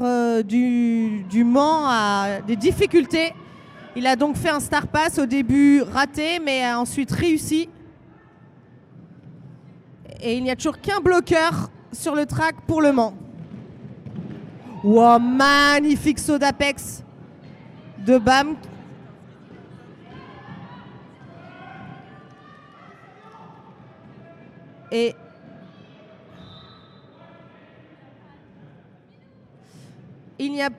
du Mans a des difficultés. Il a donc fait un star pass au début raté, mais a ensuite réussi. Et il n'y a toujours qu'un bloqueur sur le track pour Le Mans. Wow, magnifique saut d'Apex de BAM. Et il n'y a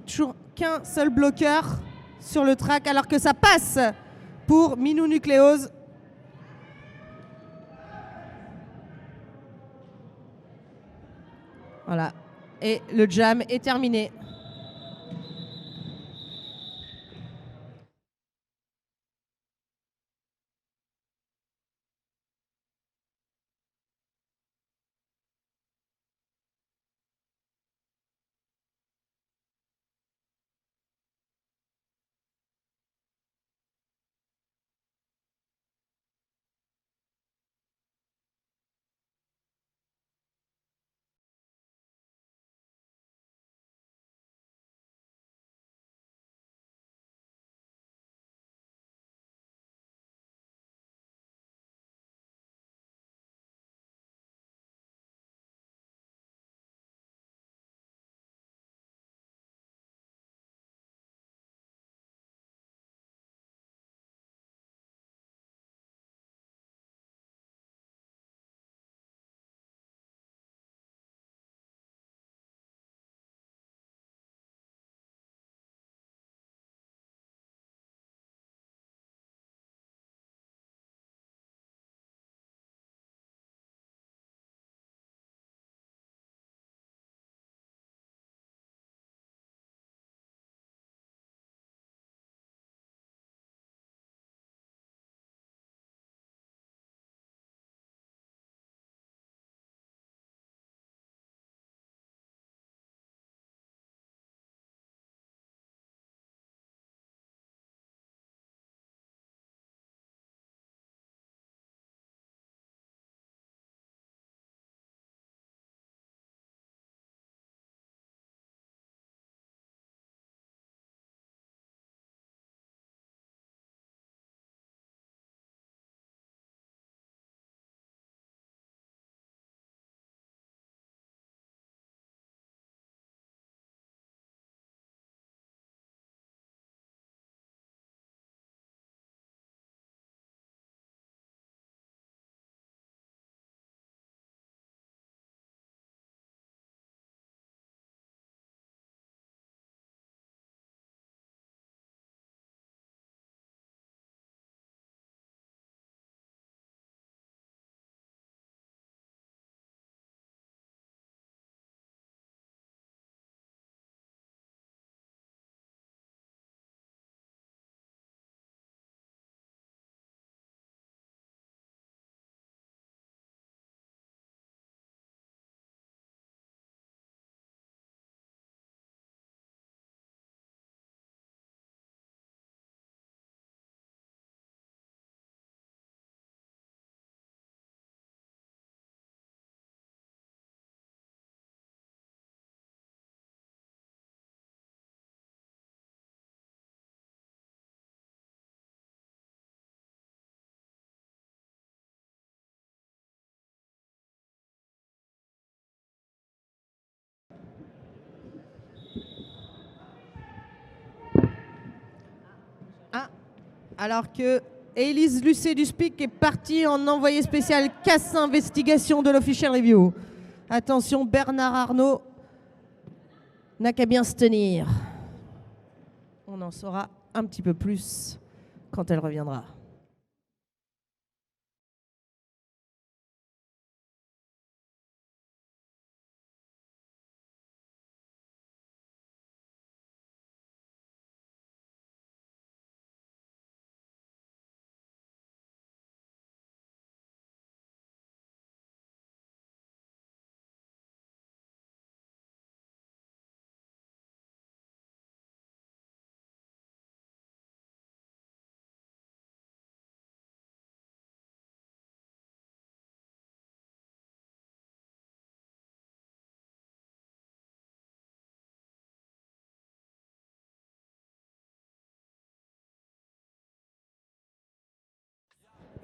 toujours qu'un seul bloqueur sur le track, alors que ça passe pour Minou Nucléose. Voilà. Et le jam est terminé. Alors que Élise Lucet du SPIC est partie en envoyé spécial casse investigation de l'Official Review. Attention, Bernard Arnault n'a qu'à bien se tenir. On en saura un petit peu plus quand elle reviendra.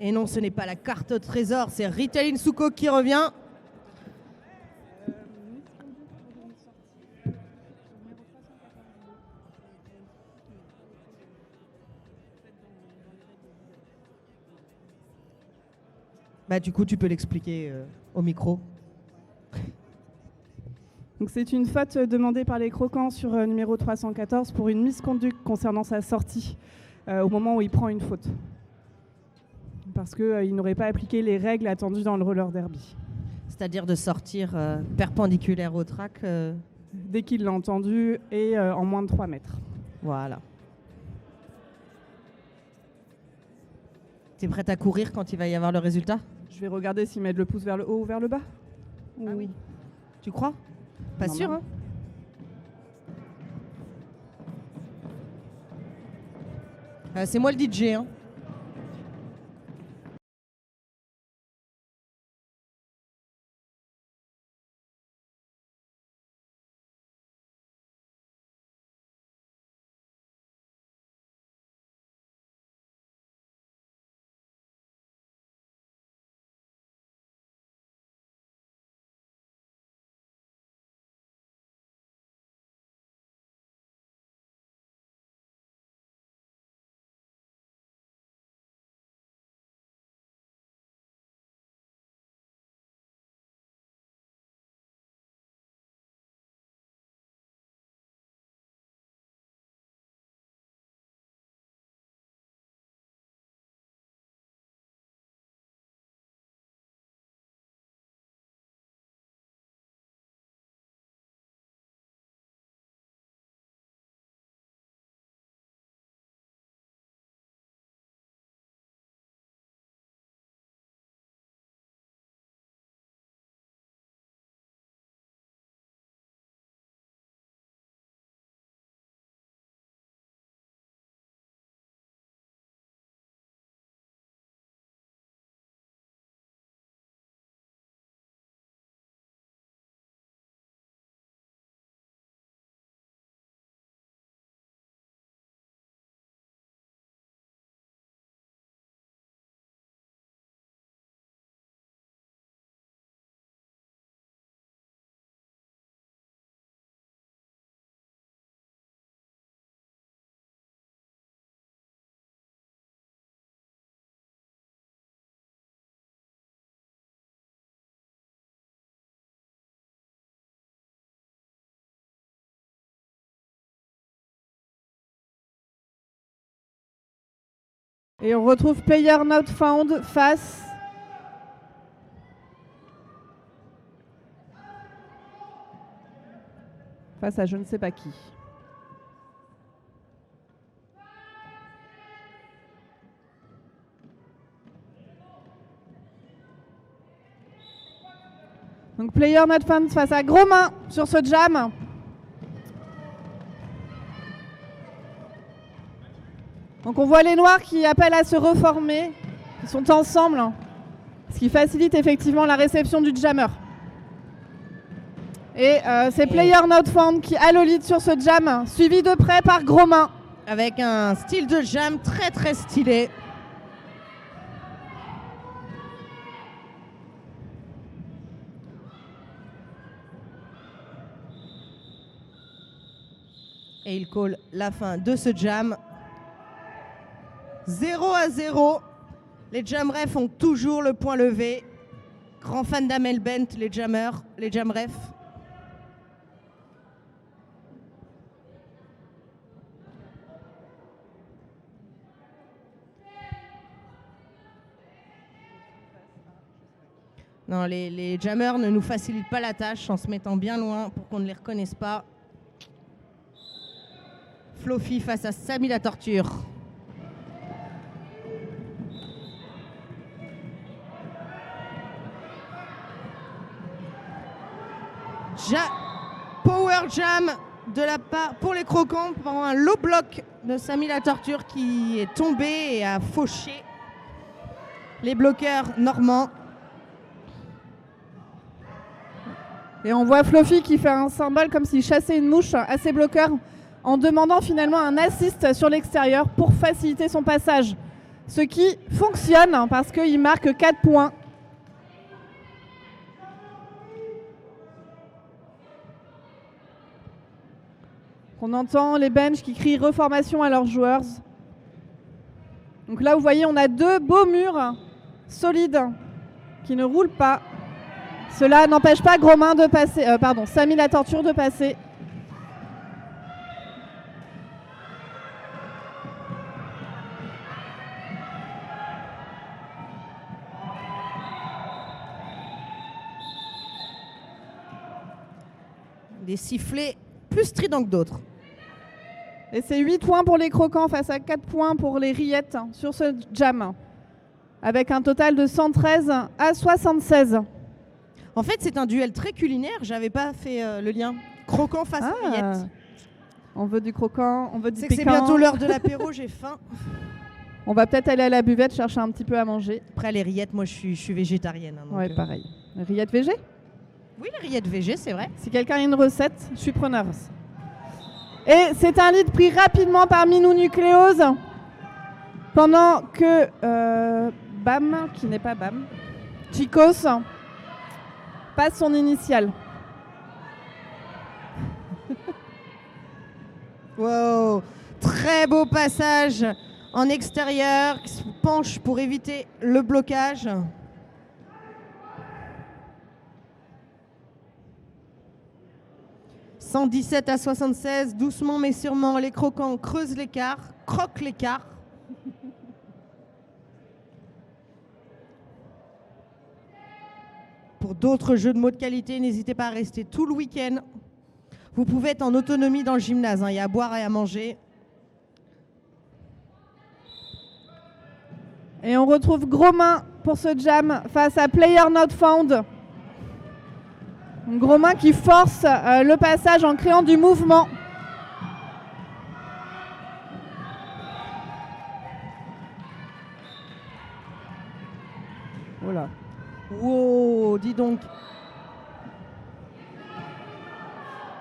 Et non, ce n'est pas la carte au trésor, c'est Ritaline Souko qui revient. Bah, du coup, tu peux l'expliquer au micro. Donc c'est une faute demandée par les croquants sur numéro 314 pour une misconduite concernant sa sortie au moment où il prend une faute. Parce qu'il n'aurait pas appliqué les règles attendues dans le roller derby. C'est-à-dire de sortir perpendiculaire au track. Dès qu'il l'a entendu et en moins de 3 mètres. Voilà. T'es prête à courir quand il va y avoir le résultat? Je vais regarder s'ils mettent le pouce vers le haut ou vers le bas. Ah oui. Tu crois? Pas Non, sûr, non. hein? C'est moi le DJ, hein. Et on retrouve Player Not Found face à je ne sais pas qui. Donc Player Not Found face à Gros Main sur ce jam. Donc on voit les noirs qui appellent à se reformer, qui sont ensemble, ce qui facilite effectivement la réception du jammer. Et c'est Player Not Found qui a le lead sur ce jam, suivi de près par Gros Main. Avec un style de jam très très stylé. Et il call la fin de ce jam. 0-0. Les jam refs ont toujours le point levé. Grand fan d'Amel Bent, les jammers, les jam refs. Non, les jammers ne nous facilitent pas la tâche en se mettant bien loin pour qu'on ne les reconnaisse pas. Flofi face à Samy la Torture. Power jam de la part pour les croquants pendant un low block de Samy la Torture qui est tombé et a fauché les bloqueurs normands. Et on voit Flofi qui fait un symbole comme s'il chassait une mouche à ses bloqueurs en demandant finalement un assist sur l'extérieur pour faciliter son passage. Ce qui fonctionne parce qu'il marque 4 points. On entend les benches qui crient reformation à leurs joueurs. Donc là, vous voyez, on a 2 beaux murs solides qui ne roulent pas. Cela n'empêche pas Gromain de passer, Samy la Torture de passer. Des sifflets plus stridents que d'autres. Et c'est 8 points pour les croquants face à 4 points pour les rillettes sur ce jam. Avec un total de 113 à 76. En fait, c'est un duel très culinaire. J'avais pas fait le lien. Croquant face à rillettes. On veut du croquant, on veut du C'est piquant. que c'est bientôt l'heure de l'apéro, j'ai faim. On va peut-être aller à la buvette chercher un petit peu à manger. Après, les rillettes, moi, je suis végétarienne. Hein, Ouais, pareil. Rillettes végé ? Oui, les rillettes végé, c'est vrai. Si quelqu'un a une recette, je suis preneuse. Et c'est un lead pris rapidement par Minou Nucléose. Pendant que Bam, qui n'est pas Bam, Chicos passe son initiale. Wow, très beau passage en extérieur, qui se penche pour éviter le blocage. « 117 à 76, doucement mais sûrement, les croquants creusent l'écart, croquent l'écart. » Pour d'autres jeux de mots de qualité, n'hésitez pas à rester tout le week-end. Vous pouvez être en autonomie dans le gymnase, hein. Il y a à boire et à manger. Et on retrouve Gromain pour ce jam face à Player Not Found. Gromain qui force le passage en créant du mouvement. Voilà. Wow, dis donc.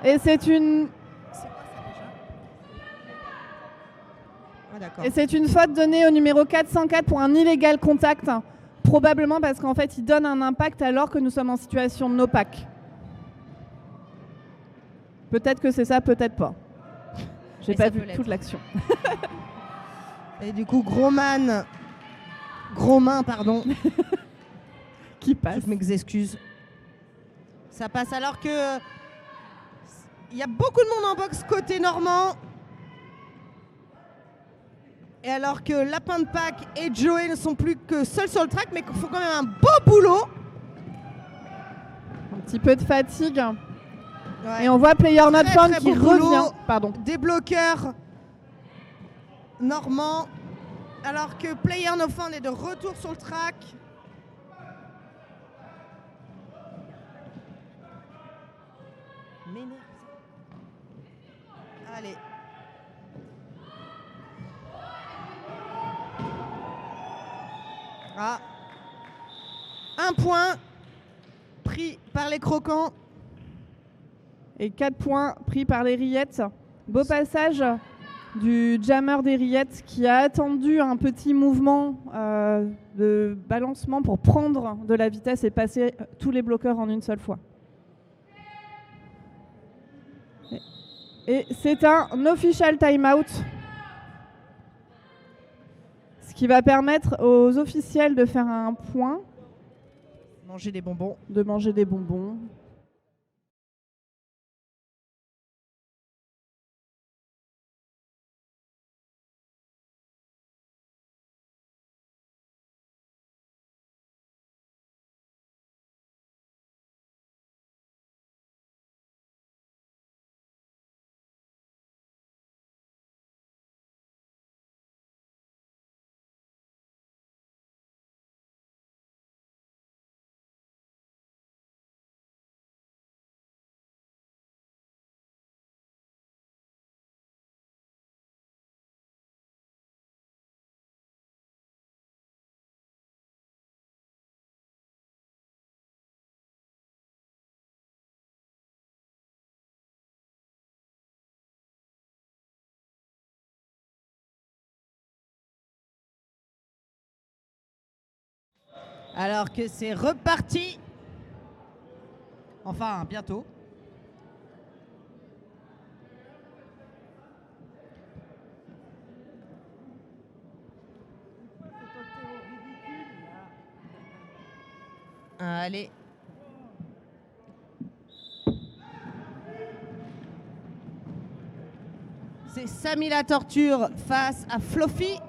Et c'est une... C'est quoi ça déjà? Ah d'accord. Et c'est une faute donnée au numéro 404 pour un illégal contact. Probablement parce qu'en fait, il donne un impact alors que nous sommes en situation de no pack. Peut-être que c'est ça, peut-être pas. J'ai pas vu toute l'action. Et du coup, Gromain, pardon. Qui passe. Toutes mes excuses. Ça passe alors que il y a beaucoup de monde en boxe côté normand. Et alors que Lapin de Pâques et Joey ne sont plus que seuls sur le track, mais font quand même un beau boulot. Un petit peu de fatigue. Ouais. Et on voit Player Not Found qui revient. Pardon. Des bloqueurs normands. Alors que Player Not Found est de retour sur le track. M'énerve. Allez. Ah. Un point pris par les croquants. Et 4 points pris par les rillettes. Beau passage du jammer des rillettes qui a attendu un petit mouvement de balancement pour prendre de la vitesse et passer tous les bloqueurs en une seule fois. Et c'est un official timeout. qui va permettre aux officiels de faire un point, Manger des bonbons. de manger des bonbons. Alors que c'est reparti. Enfin, bientôt. Allez. C'est Samy la Torture face à Fluffy.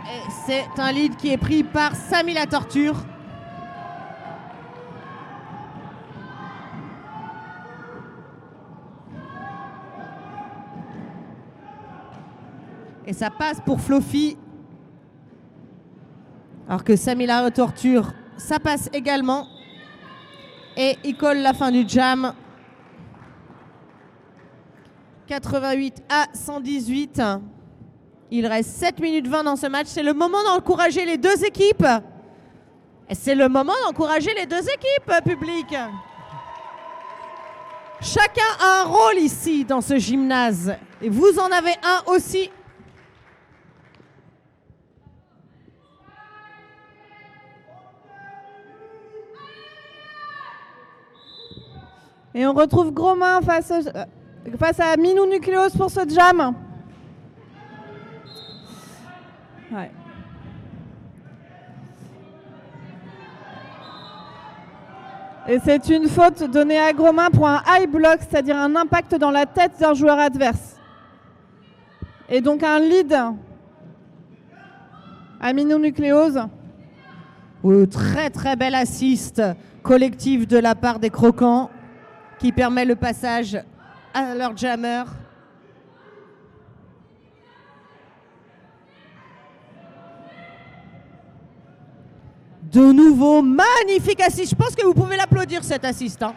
Et c'est un lead qui est pris par Samy la Torture. Et ça passe pour Fluffy. Alors que Samy la Torture, ça passe également. Et il colle la fin du jam. 88 à 118. Il reste 7 minutes 20 dans ce match. C'est le moment d'encourager les deux équipes. Et c'est le moment d'encourager les deux équipes, public. Chacun a un rôle ici dans ce gymnase. Et vous en avez un aussi. Et on retrouve Grosmain face à Minou Nucléos pour ce jam. Ouais. Et c'est une faute donnée à Grosmain pour un high block, c'est-à-dire un impact dans la tête d'un joueur adverse. Et donc un lead à Minou Nucléos. Très très belle assist collective de la part des Croquants qui permet le passage à leur jammer. De nouveau, magnifique assist. Je pense que vous pouvez l'applaudir, cet assist. Hein.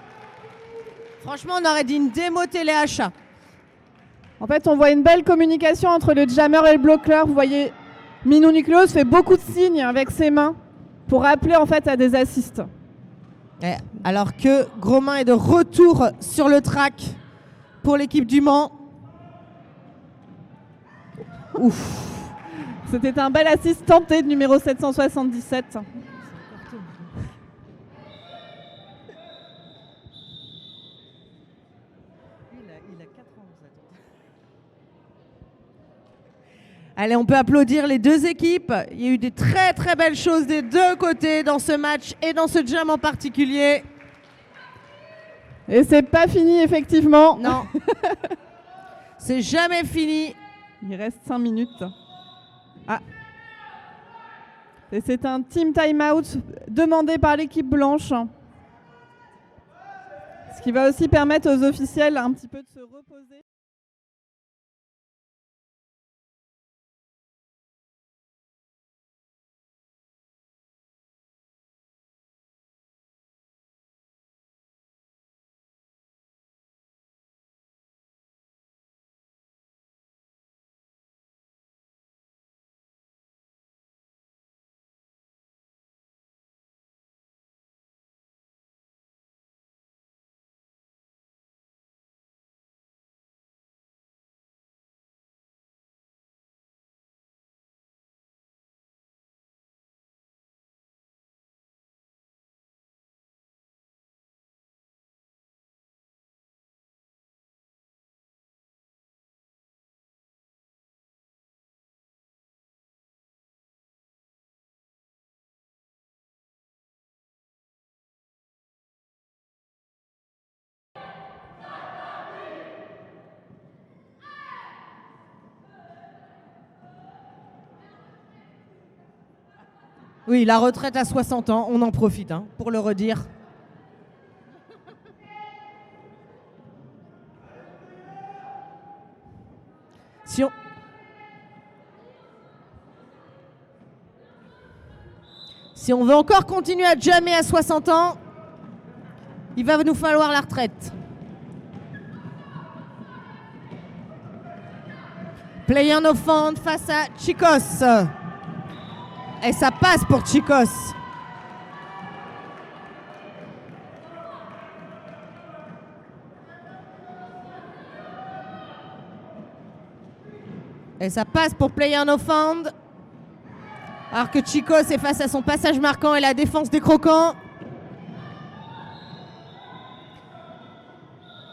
Franchement, on aurait dit une démo téléachat. En fait, on voit une belle communication entre le jammer et le bloqueur. Vous voyez, Minou Nucléos fait beaucoup de signes avec ses mains pour appeler en fait à des assists. Alors que Grosmain est de retour sur le track pour l'équipe du Mans. Ouf. C'était un bel assist tenté de numéro 777. Allez, on peut applaudir les deux équipes. Il y a eu des très très belles choses des deux côtés dans ce match et dans ce jam en particulier. Et c'est pas fini effectivement. Non. C'est jamais fini. Il reste 5 minutes. Ah. Et c'est un team time-out demandé par l'équipe blanche. Ce qui va aussi permettre aux officiels un petit peu de se reposer. Oui, la retraite à 60 ans, on en profite hein, pour le redire. Si on veut encore continuer à jammer à 60 ans, il va nous falloir la retraite. Player no found face à Chicos. Et ça passe pour Chicos. Et ça passe pour Player no found. Alors que Chicos est face à son passage marquant et la défense des croquants.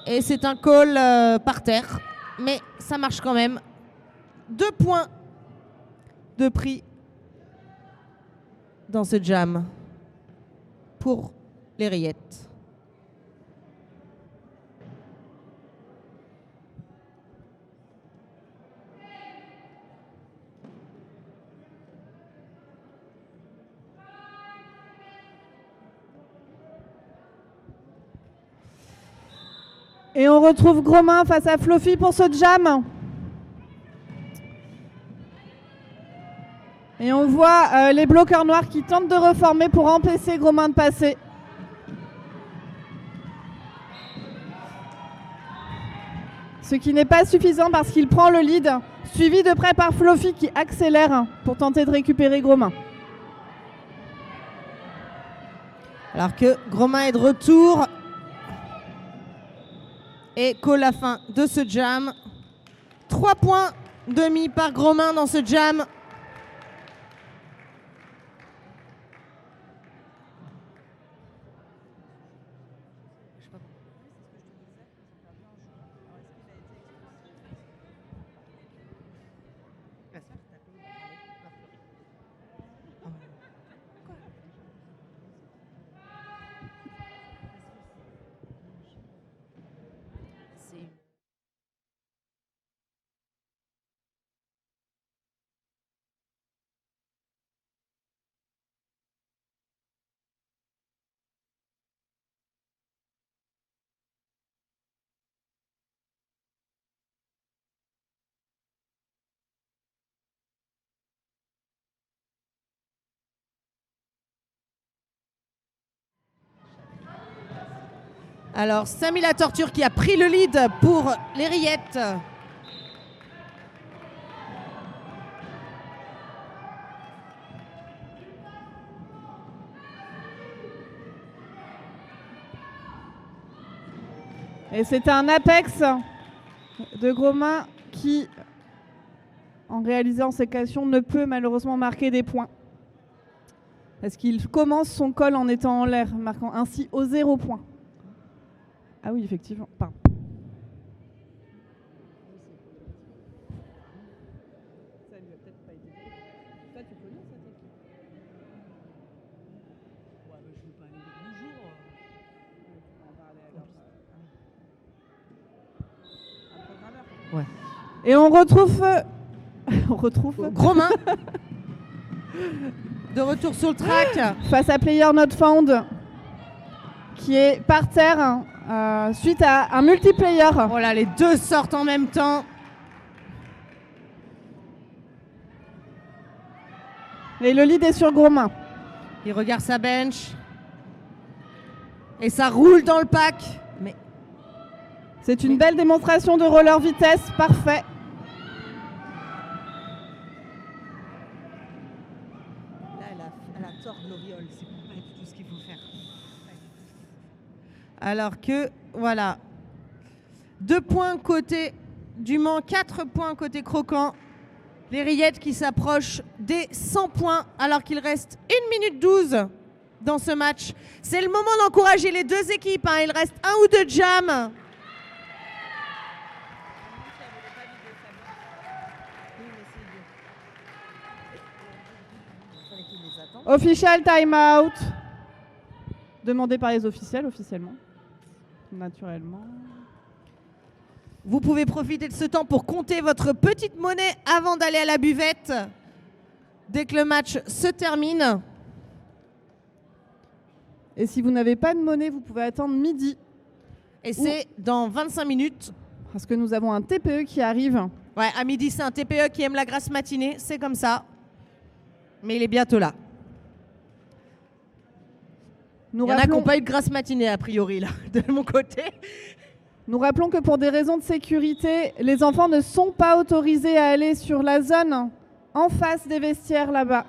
Et c'est un call par terre. Mais ça marche quand même. 2 points de prix dans ce jam pour les rillettes. Et on retrouve Gromain face à Fluffy pour ce jam. Et on voit les bloqueurs noirs qui tentent de reformer pour empêcher Gromain de passer. Ce qui n'est pas suffisant parce qu'il prend le lead, suivi de près par Fluffy qui accélère pour tenter de récupérer Gromain. Alors que Gromain est de retour. Et call la fin de ce jam. 3 points demi par Gromain dans ce jam. Alors, Samy la Torture qui a pris le lead pour les rillettes. Et c'est un apex de Gromain qui, en réalisant ses questions, ne peut malheureusement marquer des points. Parce qu'il commence son call en étant en l'air, marquant ainsi au 0 point. Ah oui, effectivement. Pardon. Ça lui a peut-être pas été. Toi, tu connais cette équipe ? Ouais, mais je veux pas aller dire bonjour. On va parler à leur... Ouais. Et on retrouve Gromain. De retour sur le track. Face à Player Not Found, qui est par terre. Suite à un multiplayer. Voilà, les deux sortent en même temps. Et le lead est sur Gromain. Il regarde sa bench. Et ça roule dans le pack. Mais c'est une belle démonstration de roller vitesse, parfait. Là, elle a tort de l'auréole. C'est pas du tout ce qu'il faut faire. Alors que, voilà, 2 points côté du Mans, 4 points côté Croquant. Les rillettes qui s'approchent des 100 points alors qu'il reste 1 minute 12 dans ce match. C'est le moment d'encourager les deux équipes. Hein. Il reste 1 ou 2 jams. Official timeout. Demandé par les officiels, officiellement. Naturellement. Vous pouvez profiter de ce temps pour compter votre petite monnaie avant d'aller à la buvette. Dès que le match se termine. Et si vous n'avez pas de monnaie, vous pouvez attendre midi. Et c'est dans 25 minutes. Parce que nous avons un TPE qui arrive. Ouais, à midi, c'est un TPE qui aime la grasse matinée. C'est comme ça. Mais il est bientôt là. Il y en a qui n'ont pas eu de grasse matinée, a priori, là, de mon côté. Nous rappelons que pour des raisons de sécurité, les enfants ne sont pas autorisés à aller sur la zone en face des vestiaires là-bas.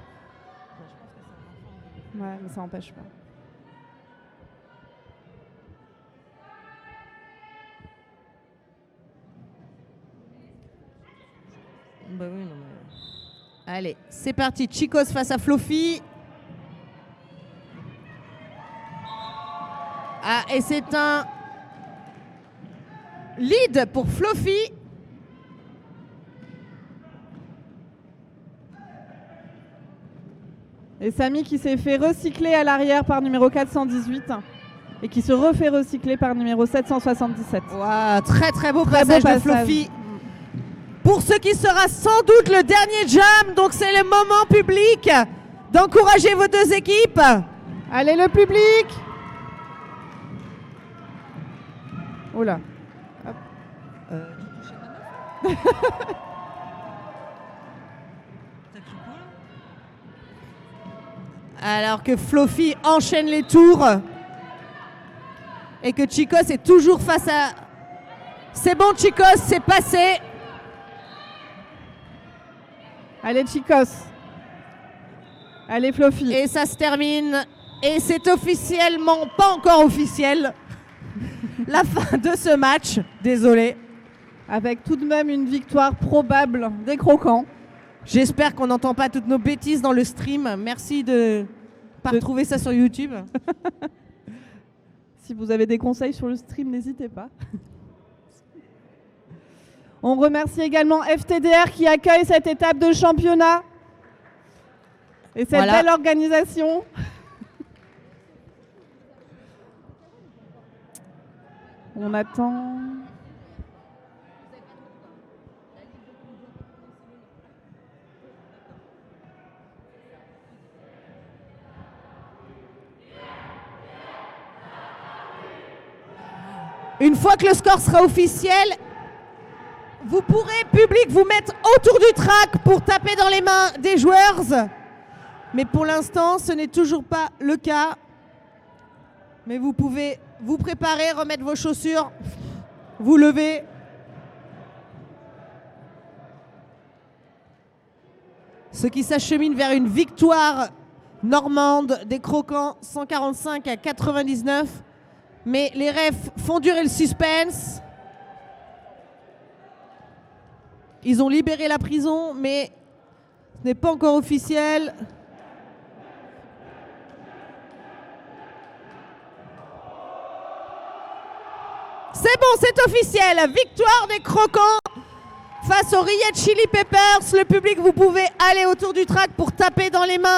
Ouais, mais ça n'empêche pas. Bah oui, non, mais... Allez, c'est parti. Chicos face à Flofi. Ah, et c'est un lead pour Flofi. Et Samy qui s'est fait recycler à l'arrière par numéro 418 et qui se refait recycler par numéro 777. Wow, très très beau passage de Flofi. Pour ce qui sera sans doute le dernier jam, donc c'est le moment public d'encourager vos deux équipes. Allez le public. Oh là. Alors que Flofi enchaîne les tours et que Chicos est toujours face à... C'est bon Chicos, c'est passé. Allez Chicos. Allez Flofi. Et ça se termine. Et c'est officiellement, pas encore officiel, la fin de ce match. Désolé. Avec tout de même une victoire probable des Croquants. J'espère qu'on n'entend pas toutes nos bêtises dans le stream. Merci de pas retrouver ça sur YouTube. Si vous avez des conseils sur le stream, n'hésitez pas. On remercie également FTDR qui accueille cette étape de championnat et cette belle organisation. On attend. Une fois que le score sera officiel, vous pourrez, public, vous mettre autour du track pour taper dans les mains des joueurs. Mais pour l'instant, ce n'est toujours pas le cas. Mais vous pouvez vous préparer, remettre vos chaussures, vous lever. Ce qui s'achemine vers une victoire normande des Croquants, 145 à 99. Mais les refs font durer le suspense. Ils ont libéré la prison, mais ce n'est pas encore officiel. C'est bon, c'est officiel. Victoire des Croquants face aux Riet Chili Peppers. Le public, vous pouvez aller autour du track pour taper dans les mains